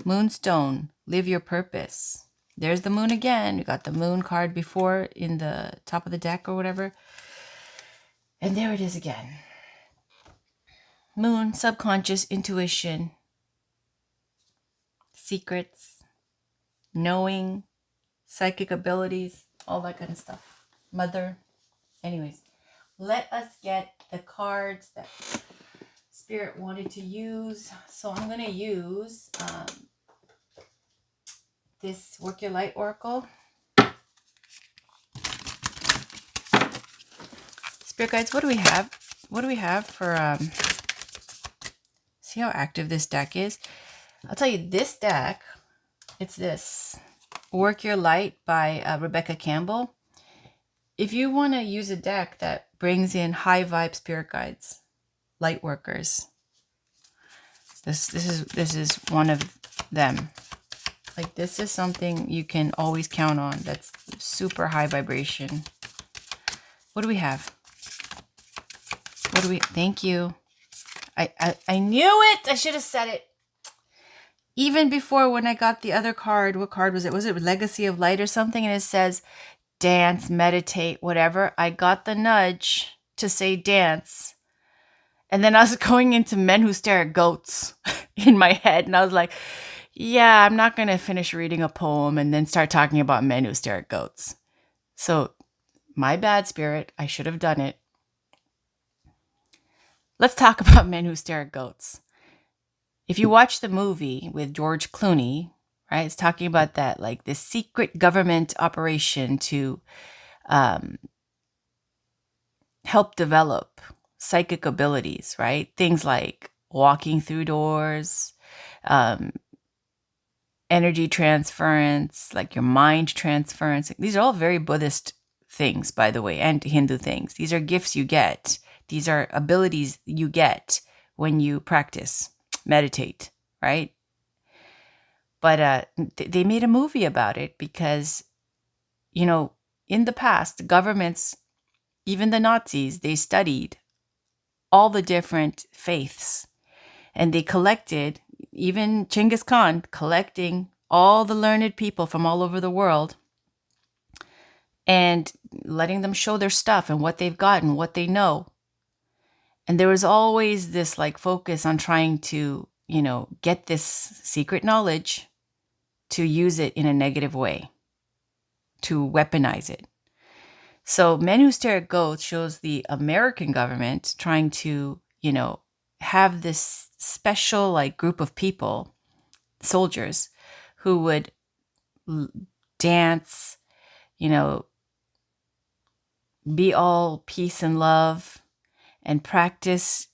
Speaker 1: Moonstone, live your purpose. There's the moon again. We got the moon card before in the top of the deck or whatever. And there it is again. Moon, subconscious, intuition, secrets, knowing, psychic abilities, all that kind of stuff. Mother. Anyways, let us get the cards that Spirit wanted to use. So I'm going to use this Work Your Light Oracle. Spirit guides, what do we have? What do we have for, see how active this deck is? I'll tell you, this deck, it's this Work Your Light by Rebecca Campbell. If you want to use a deck that brings in high vibe spirit guides, light workers, this is one of them. Like, this is something you can always count on. That's super high vibration. What do we have? What do we? Thank you. I knew it. I should have said it. Even before, when I got the other card, what card was it? Was it Legacy of Light or something? And it says dance, meditate, whatever. I got the nudge to say dance. And then I was going into Men Who Stare at Goats in my head. And I was like, yeah, I'm not going to finish reading a poem and then start talking about men who stare at goats. So, my bad, Spirit. I should have done it. Let's talk about Men Who Stare at Goats. If you watch the movie with George Clooney, right, it's talking about that, like this secret government operation to help develop psychic abilities, right? Things like walking through doors, energy transference, like your mind transference. These are all very Buddhist things, by the way, and Hindu things. These are gifts you get. These are abilities you get when you practice, meditate, right? But they made a movie about it because, you know, in the past, governments, even the Nazis, they studied all the different faiths. And they collected, even Genghis Khan, collecting all the learned people from all over the world and letting them show their stuff and what they've got and what they know. And there was always this like focus on trying to, you know, get this secret knowledge to use it in a negative way, to weaponize it. So Men Who Stare at Goats shows the American government trying to, you know, have this special like group of people, soldiers, who would dance, you know, be all peace and love, and practice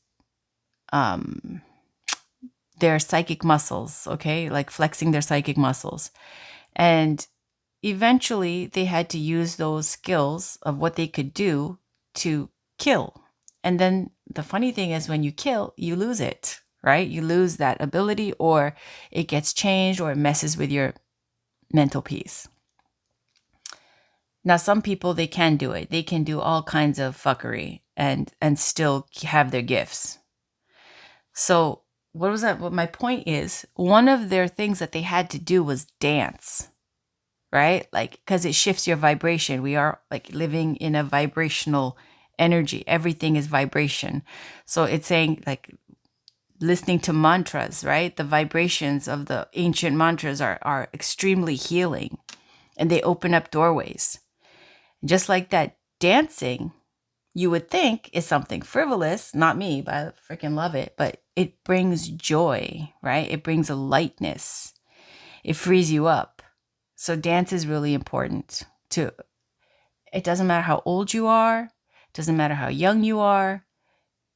Speaker 1: their psychic muscles, okay? Like flexing their psychic muscles. And eventually they had to use those skills of what they could do to kill. And then the funny thing is when you kill, you lose it, right? You lose that ability, or it gets changed, or it messes with your mental peace. Now, some people, they can do it. They can do all kinds of fuckery and still have their gifts. So what was that? What my point is, one of their things that they had to do was dance, right? Like, because it shifts your vibration. We are like living in a vibrational energy. Everything is vibration. So it's saying like listening to mantras, right? The vibrations of the ancient mantras are extremely healing, and they open up doorways. Just like that, dancing, you would think is something frivolous, not me, but I freaking love it, but it brings joy, right? It brings a lightness. It frees you up. So dance is really important too. It doesn't matter how old you are, it doesn't matter how young you are,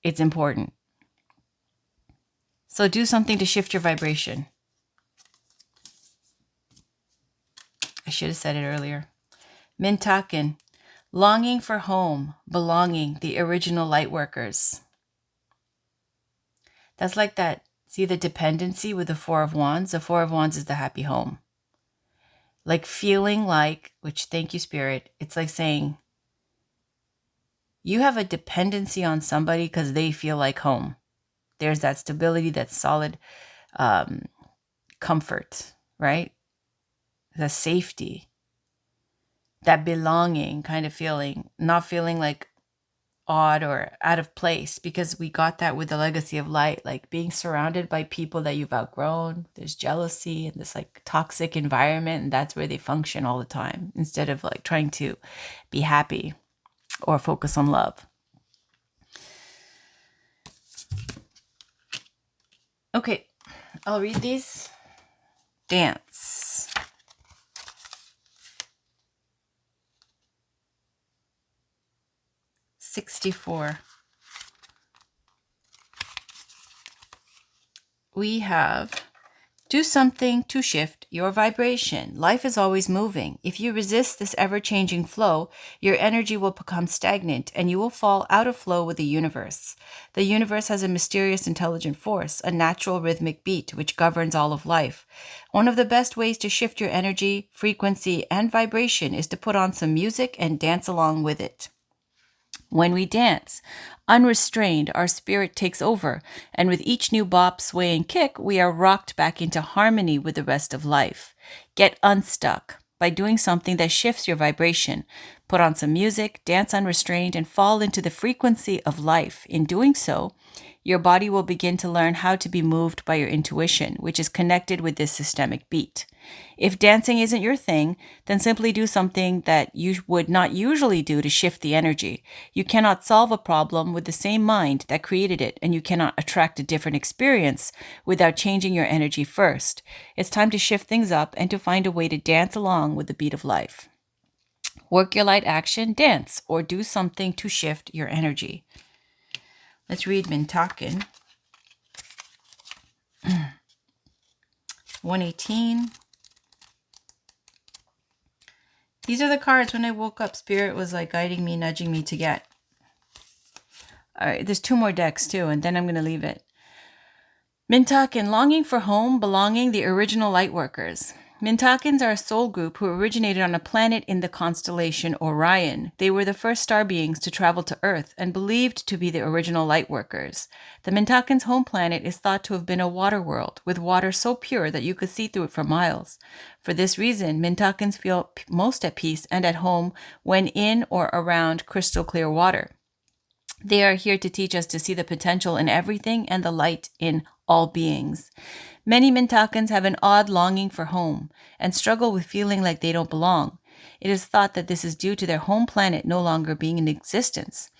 Speaker 1: it's important. So do something to shift your vibration. I should have said it earlier. Mintaken, longing for home, belonging, the original light workers. That's like that. See the dependency with the Four of Wands? The Four of Wands is the happy home. Like feeling like, which thank you, Spirit, it's like saying you have a dependency on somebody because they feel like home. There's that stability, that solid comfort, right? The safety, that belonging kind of feeling, not feeling like odd or out of place, because we got that with the legacy of light, like being surrounded by people that you've outgrown. There's jealousy and this like toxic environment, and that's where they function all the time instead of like trying to be happy or focus on love. Okay, I'll read these. Dance. $64. We have do something to shift your vibration. Life is always moving. If you resist this ever-changing flow, your energy will become stagnant and you will fall out of flow with the universe. The universe has a mysterious intelligent force, a natural rhythmic beat which governs all of life. One of the best ways to shift your energy, frequency, and vibration is to put on some music and dance along with it. When we dance, unrestrained, our spirit takes over, and with each new bop, sway, and kick, we are rocked back into harmony with the rest of life. Get unstuck by doing something that shifts your vibration. Put on some music, dance unrestrained, and fall into the frequency of life. In doing so, your body will begin to learn how to be moved by your intuition, which is connected with this systemic beat. If dancing isn't your thing, then simply do something that you would not usually do to shift the energy. You cannot solve a problem with the same mind that created it, and you cannot attract a different experience without changing your energy first. It's time to shift things up and to find a way to dance along with the beat of life. Work your light action, dance, or do something to shift your energy. Let's read Mintaken. 118. These are the cards when I woke up. Spirit was like guiding me, nudging me to get. All right, there's 2 more decks too, and then I'm going to leave it. Mintaken, longing for home, belonging, the original light workers. Mintakens are a soul group who originated on a planet in the constellation Orion. They were the first star beings to travel to Earth and believed to be the original light workers. The Mintakens' home planet is thought to have been a water world, with water so pure that you could see through it for miles. For this reason, Mintakens feel most at peace and at home when in or around crystal clear water. They are here to teach us to see the potential in everything and the light in all beings. Many Mintakens have an odd longing for home and struggle with feeling like they don't belong. It is thought that this is due to their home planet no longer being in existence.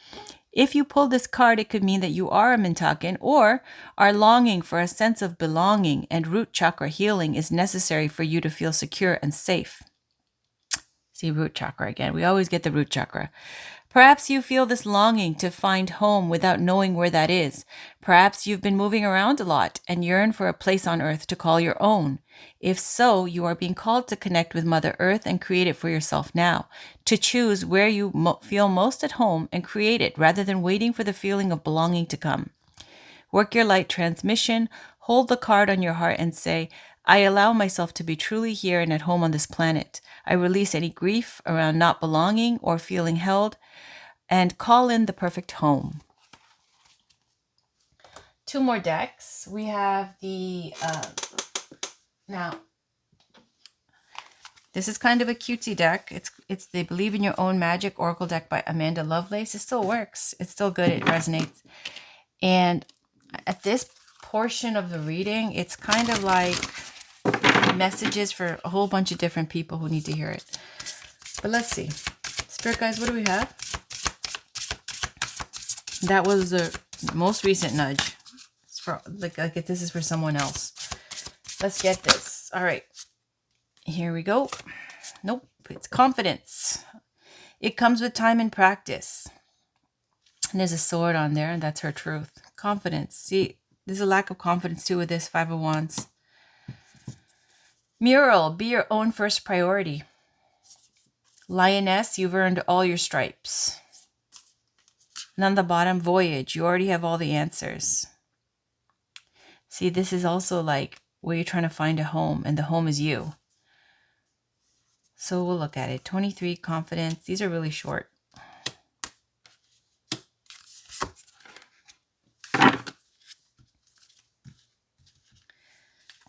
Speaker 1: If you pull this card, it could mean that you are a Mintaken or are longing for a sense of belonging, and root chakra healing is necessary for you to feel secure and safe. See, root chakra again. We always get the root chakra. Perhaps you feel this longing to find home without knowing where that is. Perhaps you've been moving around a lot and yearn for a place on Earth to call your own. If so, you are being called to connect with Mother Earth and create it for yourself now, to choose where you feel most at home and create it rather than waiting for the feeling of belonging to come. Work your light transmission, hold the card on your heart and say, I allow myself to be truly here and at home on this planet. I release any grief around not belonging or feeling held and call in the perfect home. Two more decks. We have the, now, this is kind of a cutesy deck. It's the Believe in Your Own Magic Oracle deck by Amanda Lovelace. It still works. It's still good. It resonates. And at this portion of the reading, it's kind of like messages for a whole bunch of different people who need to hear it. But let's see. Spirit guys, what do we have? That was the most recent nudge. It's for, like if this is for someone else. Let's get this. All right. Here we go. Nope. It's confidence. It comes with time and practice. And there's a sword on there, and that's her truth. Confidence. See, there's a lack of confidence too with this Five of Wands. Mural. Be your own first priority. Lioness. You've earned all your stripes. And on the bottom, voyage. You already have all the answers. See, this is also like where you're trying to find a home, and the home is you. So we'll look at it. 23, confidence. These are really short.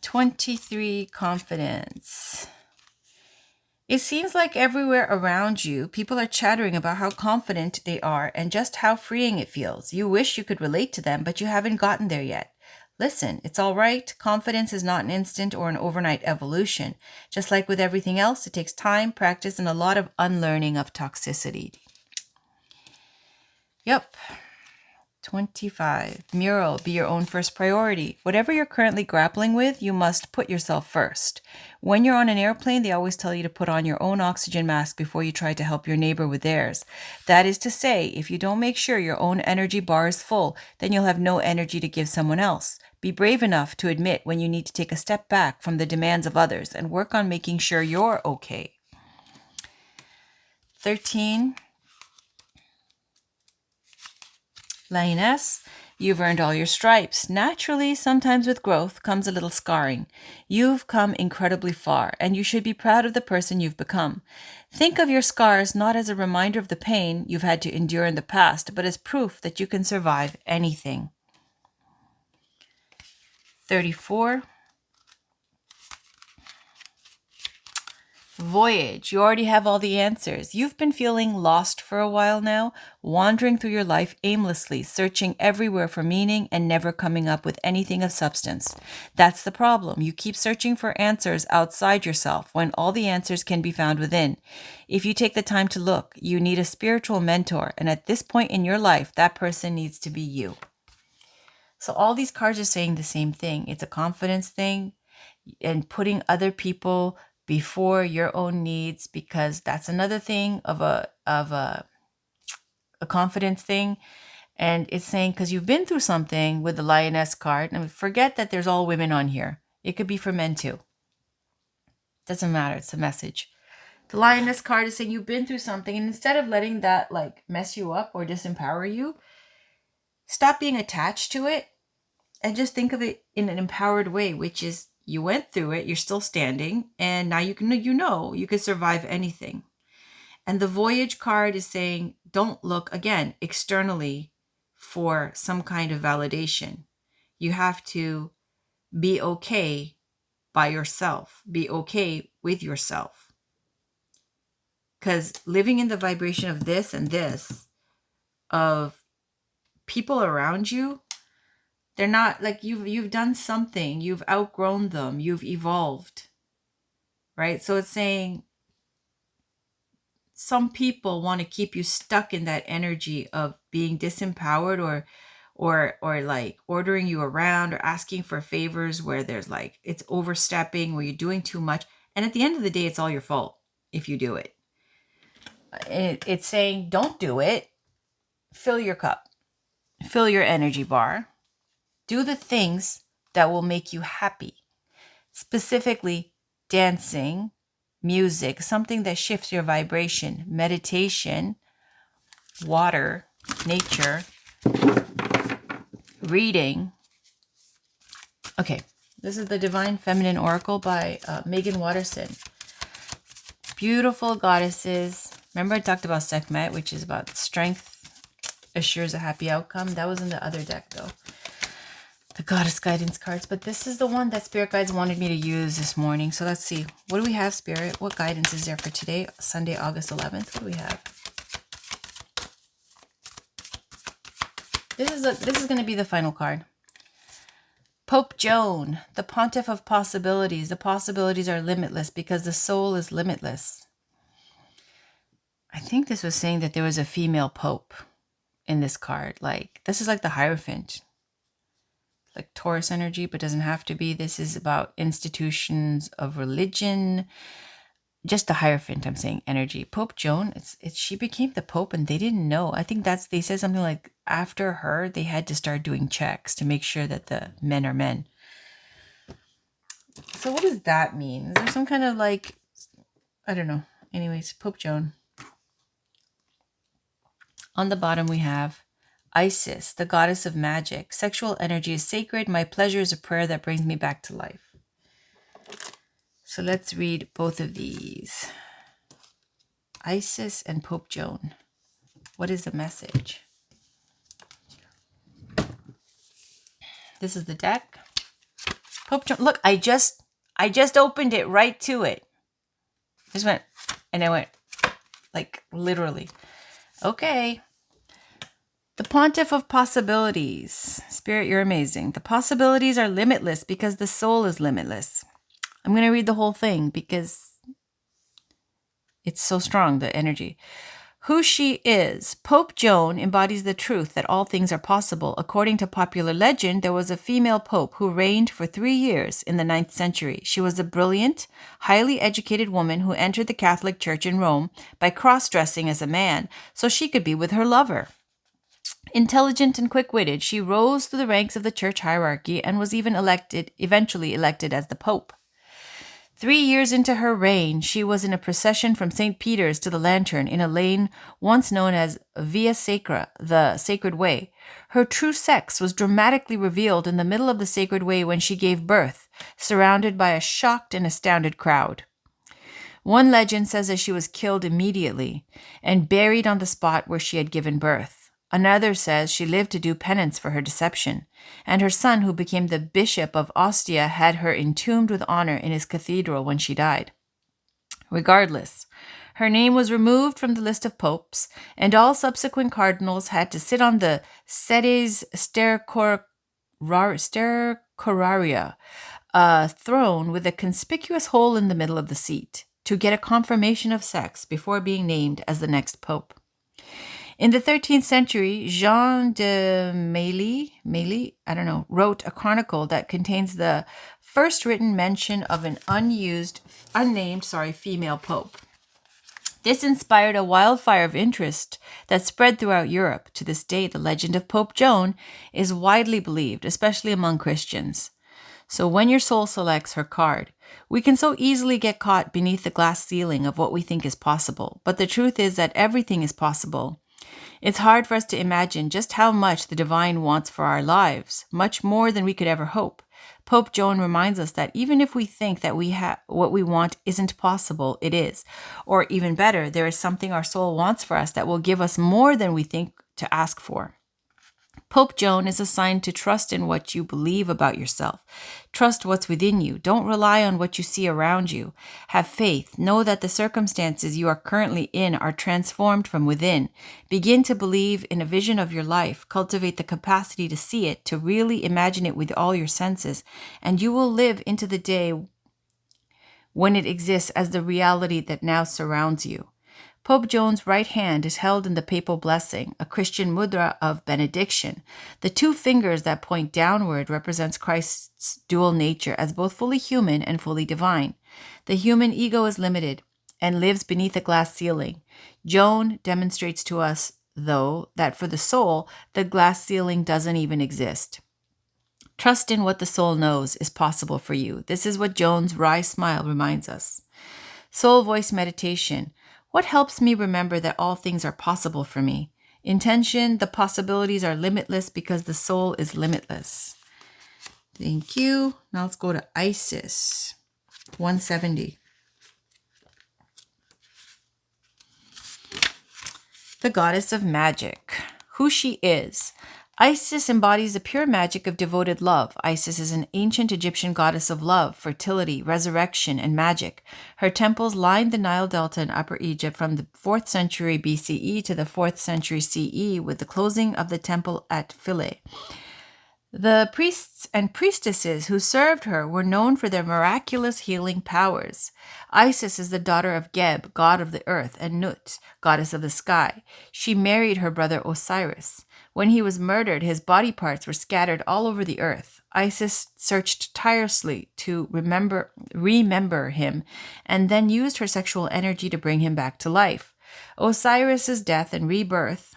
Speaker 1: "23, confidence. It seems like everywhere around you, people are chattering about how confident they are and just how freeing it feels. You wish you could relate to them, but you haven't gotten there yet. Listen, it's all right. Confidence is not an instant or an overnight evolution. Just like with everything else, it takes time, practice, and a lot of unlearning of toxicity." Yep. 25. Mural. Be your own first priority. Whatever you're currently grappling with, you must put yourself first. When you're on an airplane, they always tell you to put on your own oxygen mask before you try to help your neighbor with theirs. That is to say, if you don't make sure your own energy bar is full, then you'll have no energy to give someone else. Be brave enough to admit when you need to take a step back from the demands of others and work on making sure you're okay. 13. Lioness, you've earned all your stripes. Naturally, sometimes with growth comes a little scarring. You've come incredibly far, and you should be proud of the person you've become. Think of your scars not as a reminder of the pain you've had to endure in the past, but as proof that you can survive anything. 34. Voyage. You already have all the answers. You've been feeling lost for a while now, wandering through your life aimlessly, searching everywhere for meaning and never coming up with anything of substance. That's the problem. You keep searching for answers outside yourself when all the answers can be found within. If you take the time to look, you need a spiritual mentor, and at this point in your life, that person needs to be you. So all these cards are saying the same thing. It's a confidence thing and putting other people before your own needs, because that's another thing of a confidence thing. And it's saying, because you've been through something with the Lioness card, and forget that there's all women on here. It could be for men too. Doesn't matter. It's a message. The Lioness card is saying you've been through something, and instead of letting that like mess you up or disempower you, stop being attached to it and just think of it in an empowered way, which is you went through it, you're still standing, and now you can survive anything. And the Voyage card is saying, don't look, again, externally for some kind of validation. You have to be okay by yourself, be okay with yourself. Because living in the vibration of this and this, of people around you, they're not like you've done something, you've outgrown them, you've evolved, right? So it's saying some people want to keep you stuck in that energy of being disempowered or like ordering you around or asking for favors where there's like it's overstepping, where you're doing too much. And at the end of the day, it's all your fault if you do it. It's saying don't do it. Fill your cup. Fill your energy bar. Do the things that will make you happy. Specifically, dancing, music, something that shifts your vibration, meditation, water, nature, reading. Okay, This is the Divine Feminine Oracle by Megan Watterson. Beautiful goddesses. Remember I talked about Sekhmet, which is about strength assures a happy outcome. That was in the other deck though. The goddess guidance cards. But this is the one that Spirit Guides wanted me to use this morning. So let's see. What do we have, Spirit? What guidance is there for today, Sunday, August 11th? What do we have? This is going to be the final card. Pope Joan, the pontiff of possibilities. The possibilities are limitless because the soul is limitless. I think this was saying that there was a female pope in this card. Like, this is like the Hierophant. Like Taurus energy, but doesn't have to be. This is about institutions of religion. Just the Hierophant, I'm saying, energy. Pope Joan, she became the Pope and they didn't know. I think they said something like after her, they had to start doing checks to make sure that the men are men. So what does that mean? Is there some kind of like, I don't know. Anyways, Pope Joan. On the bottom we have Isis, the goddess of magic. Sexual energy is sacred. My pleasure is a prayer that brings me back to life. So let's read both of these. Isis and Pope Joan. What is the message? This is the deck. Pope Joan. Look, I just opened it right to it. Just went, and I went like literally. Okay. The pontiff of possibilities. Spirit, you're amazing. The possibilities are limitless because the soul is limitless. I'm going to read the whole thing because it's so strong, the energy. Who she is. Pope Joan embodies the truth that all things are possible. According to popular legend, there was a female pope who reigned for 3 years in the 9th century. She was a brilliant, highly educated woman who entered the Catholic Church in Rome by cross-dressing as a man so she could be with her lover. Intelligent and quick-witted, she rose through the ranks of the church hierarchy and was eventually elected as the pope. 3 years into her reign, she was in a procession from St. Peter's to the Lantern in a lane once known as Via Sacra, the Sacred Way. Her true sex was dramatically revealed in the middle of the Sacred Way when she gave birth, surrounded by a shocked and astounded crowd. One legend says that she was killed immediately and buried on the spot where she had given birth. Another says she lived to do penance for her deception, and her son, who became the Bishop of Ostia, had her entombed with honor in his cathedral when she died. Regardless, her name was removed from the list of popes, and all subsequent cardinals had to sit on the sedes stercoraria, a throne with a conspicuous hole in the middle of the seat, to get a confirmation of sex before being named as the next pope. In the 13th century, Jean de Mailly, wrote a chronicle that contains the first written mention of an unnamed female pope. This inspired a wildfire of interest that spread throughout Europe. To this day, the legend of Pope Joan is widely believed, especially among Christians. So when your soul selects her card, we can so easily get caught beneath the glass ceiling of what we think is possible. But the truth is that everything is possible. It's hard for us to imagine just how much the divine wants for our lives, much more than we could ever hope. Pope Joan reminds us that even if we think that what we want isn't possible, it is. Or even better, there is something our soul wants for us that will give us more than we think to ask for. Pope Joan is a sign to trust in what you believe about yourself. Trust what's within you. Don't rely on what you see around you. Have faith. Know that the circumstances you are currently in are transformed from within. Begin to believe in a vision of your life. Cultivate the capacity to see it, to really imagine it with all your senses, and you will live into the day when it exists as the reality that now surrounds you. Pope Joan's right hand is held in the papal blessing, a Christian mudra of benediction. The 2 fingers that point downward represents Christ's dual nature as both fully human and fully divine. The human ego is limited and lives beneath a glass ceiling. Joan demonstrates to us, though, that for the soul, the glass ceiling doesn't even exist. Trust in what the soul knows is possible for you. This is what Joan's wry smile reminds us. Soul voice meditation. What helps me remember that all things are possible for me? Intention, the possibilities are limitless because the soul is limitless. Thank you. Now let's go to Isis. 170. The goddess of magic. Who she is. Isis embodies the pure magic of devoted love. Isis is an ancient Egyptian goddess of love, fertility, resurrection, and magic. Her temples lined the Nile Delta in Upper Egypt from the 4th century BCE to the 4th century CE, with the closing of the temple at Philae. The priests and priestesses who served her were known for their miraculous healing powers. Isis is the daughter of Geb, god of the earth, and Nut, goddess of the sky. She married her brother Osiris. When he was murdered, his body parts were scattered all over the earth. Isis searched tirelessly to remember him, and then used her sexual energy to bring him back to life. Osiris's death and rebirth,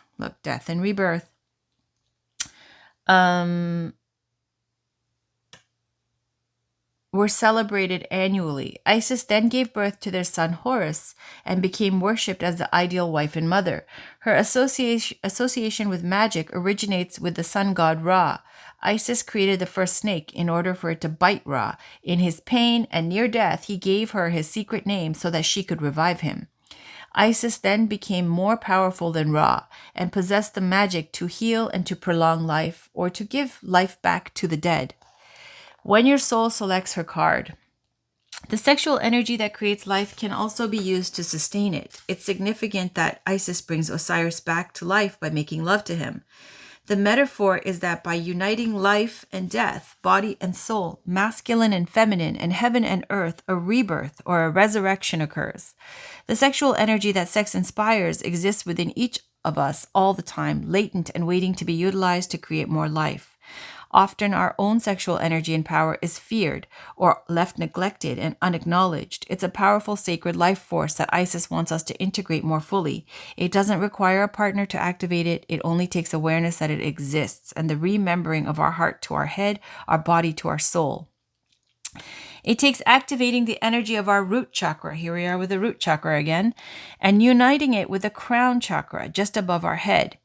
Speaker 1: were celebrated annually. Isis then gave birth to their son Horus and became worshipped as the ideal wife and mother. Her association with magic originates with the sun god Ra. Isis created the first snake in order for it to bite Ra. In his pain and near death, he gave her his secret name so that she could revive him. Isis then became more powerful than Ra and possessed the magic to heal and to prolong life, or to give life back to the dead. When your soul selects her card, the sexual energy that creates life can also be used to sustain it. It's significant that Isis brings Osiris back to life by making love to him. The metaphor is that by uniting life and death, body and soul, masculine and feminine, and heaven and earth, a rebirth or a resurrection occurs. The sexual energy that sex inspires exists within each of us all the time, latent and waiting to be utilized to create more life. Often our own sexual energy and power is feared or left neglected and unacknowledged. It's a powerful sacred life force that Isis wants us to integrate more fully. It doesn't require a partner to activate it. It only takes awareness that it exists and the remembering of our heart to our head, our body to our soul. It takes activating the energy of our root chakra, here we are with the root chakra again, and uniting it with the crown chakra just above our head.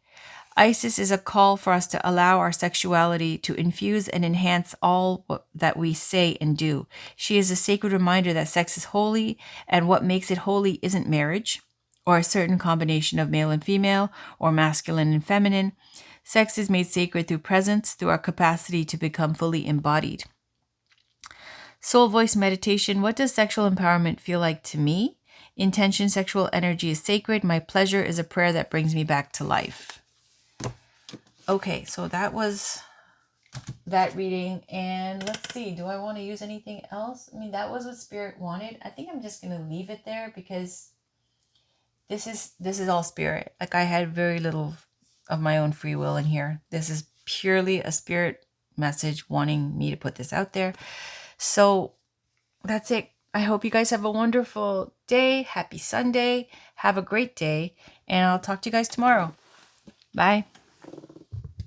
Speaker 1: Isis is a call for us to allow our sexuality to infuse and enhance all that we say and do. She is a sacred reminder that sex is holy, and what makes it holy isn't marriage or a certain combination of male and female or masculine and feminine. Sex is made sacred through presence, through our capacity to become fully embodied. Soul voice meditation. What does sexual empowerment feel like to me? Intention, sexual energy is sacred. My pleasure is a prayer that brings me back to life. Okay, so that was that reading, and let's see, do I want to use anything else? I mean, that was what Spirit wanted. I think I'm just going to leave it there because this is all Spirit. Like, I had very little of my own free will in here. This is purely a Spirit message wanting me to put this out there. So that's it. I hope you guys have a wonderful day. Happy Sunday. Have a great day, and I'll talk to you guys tomorrow. Bye.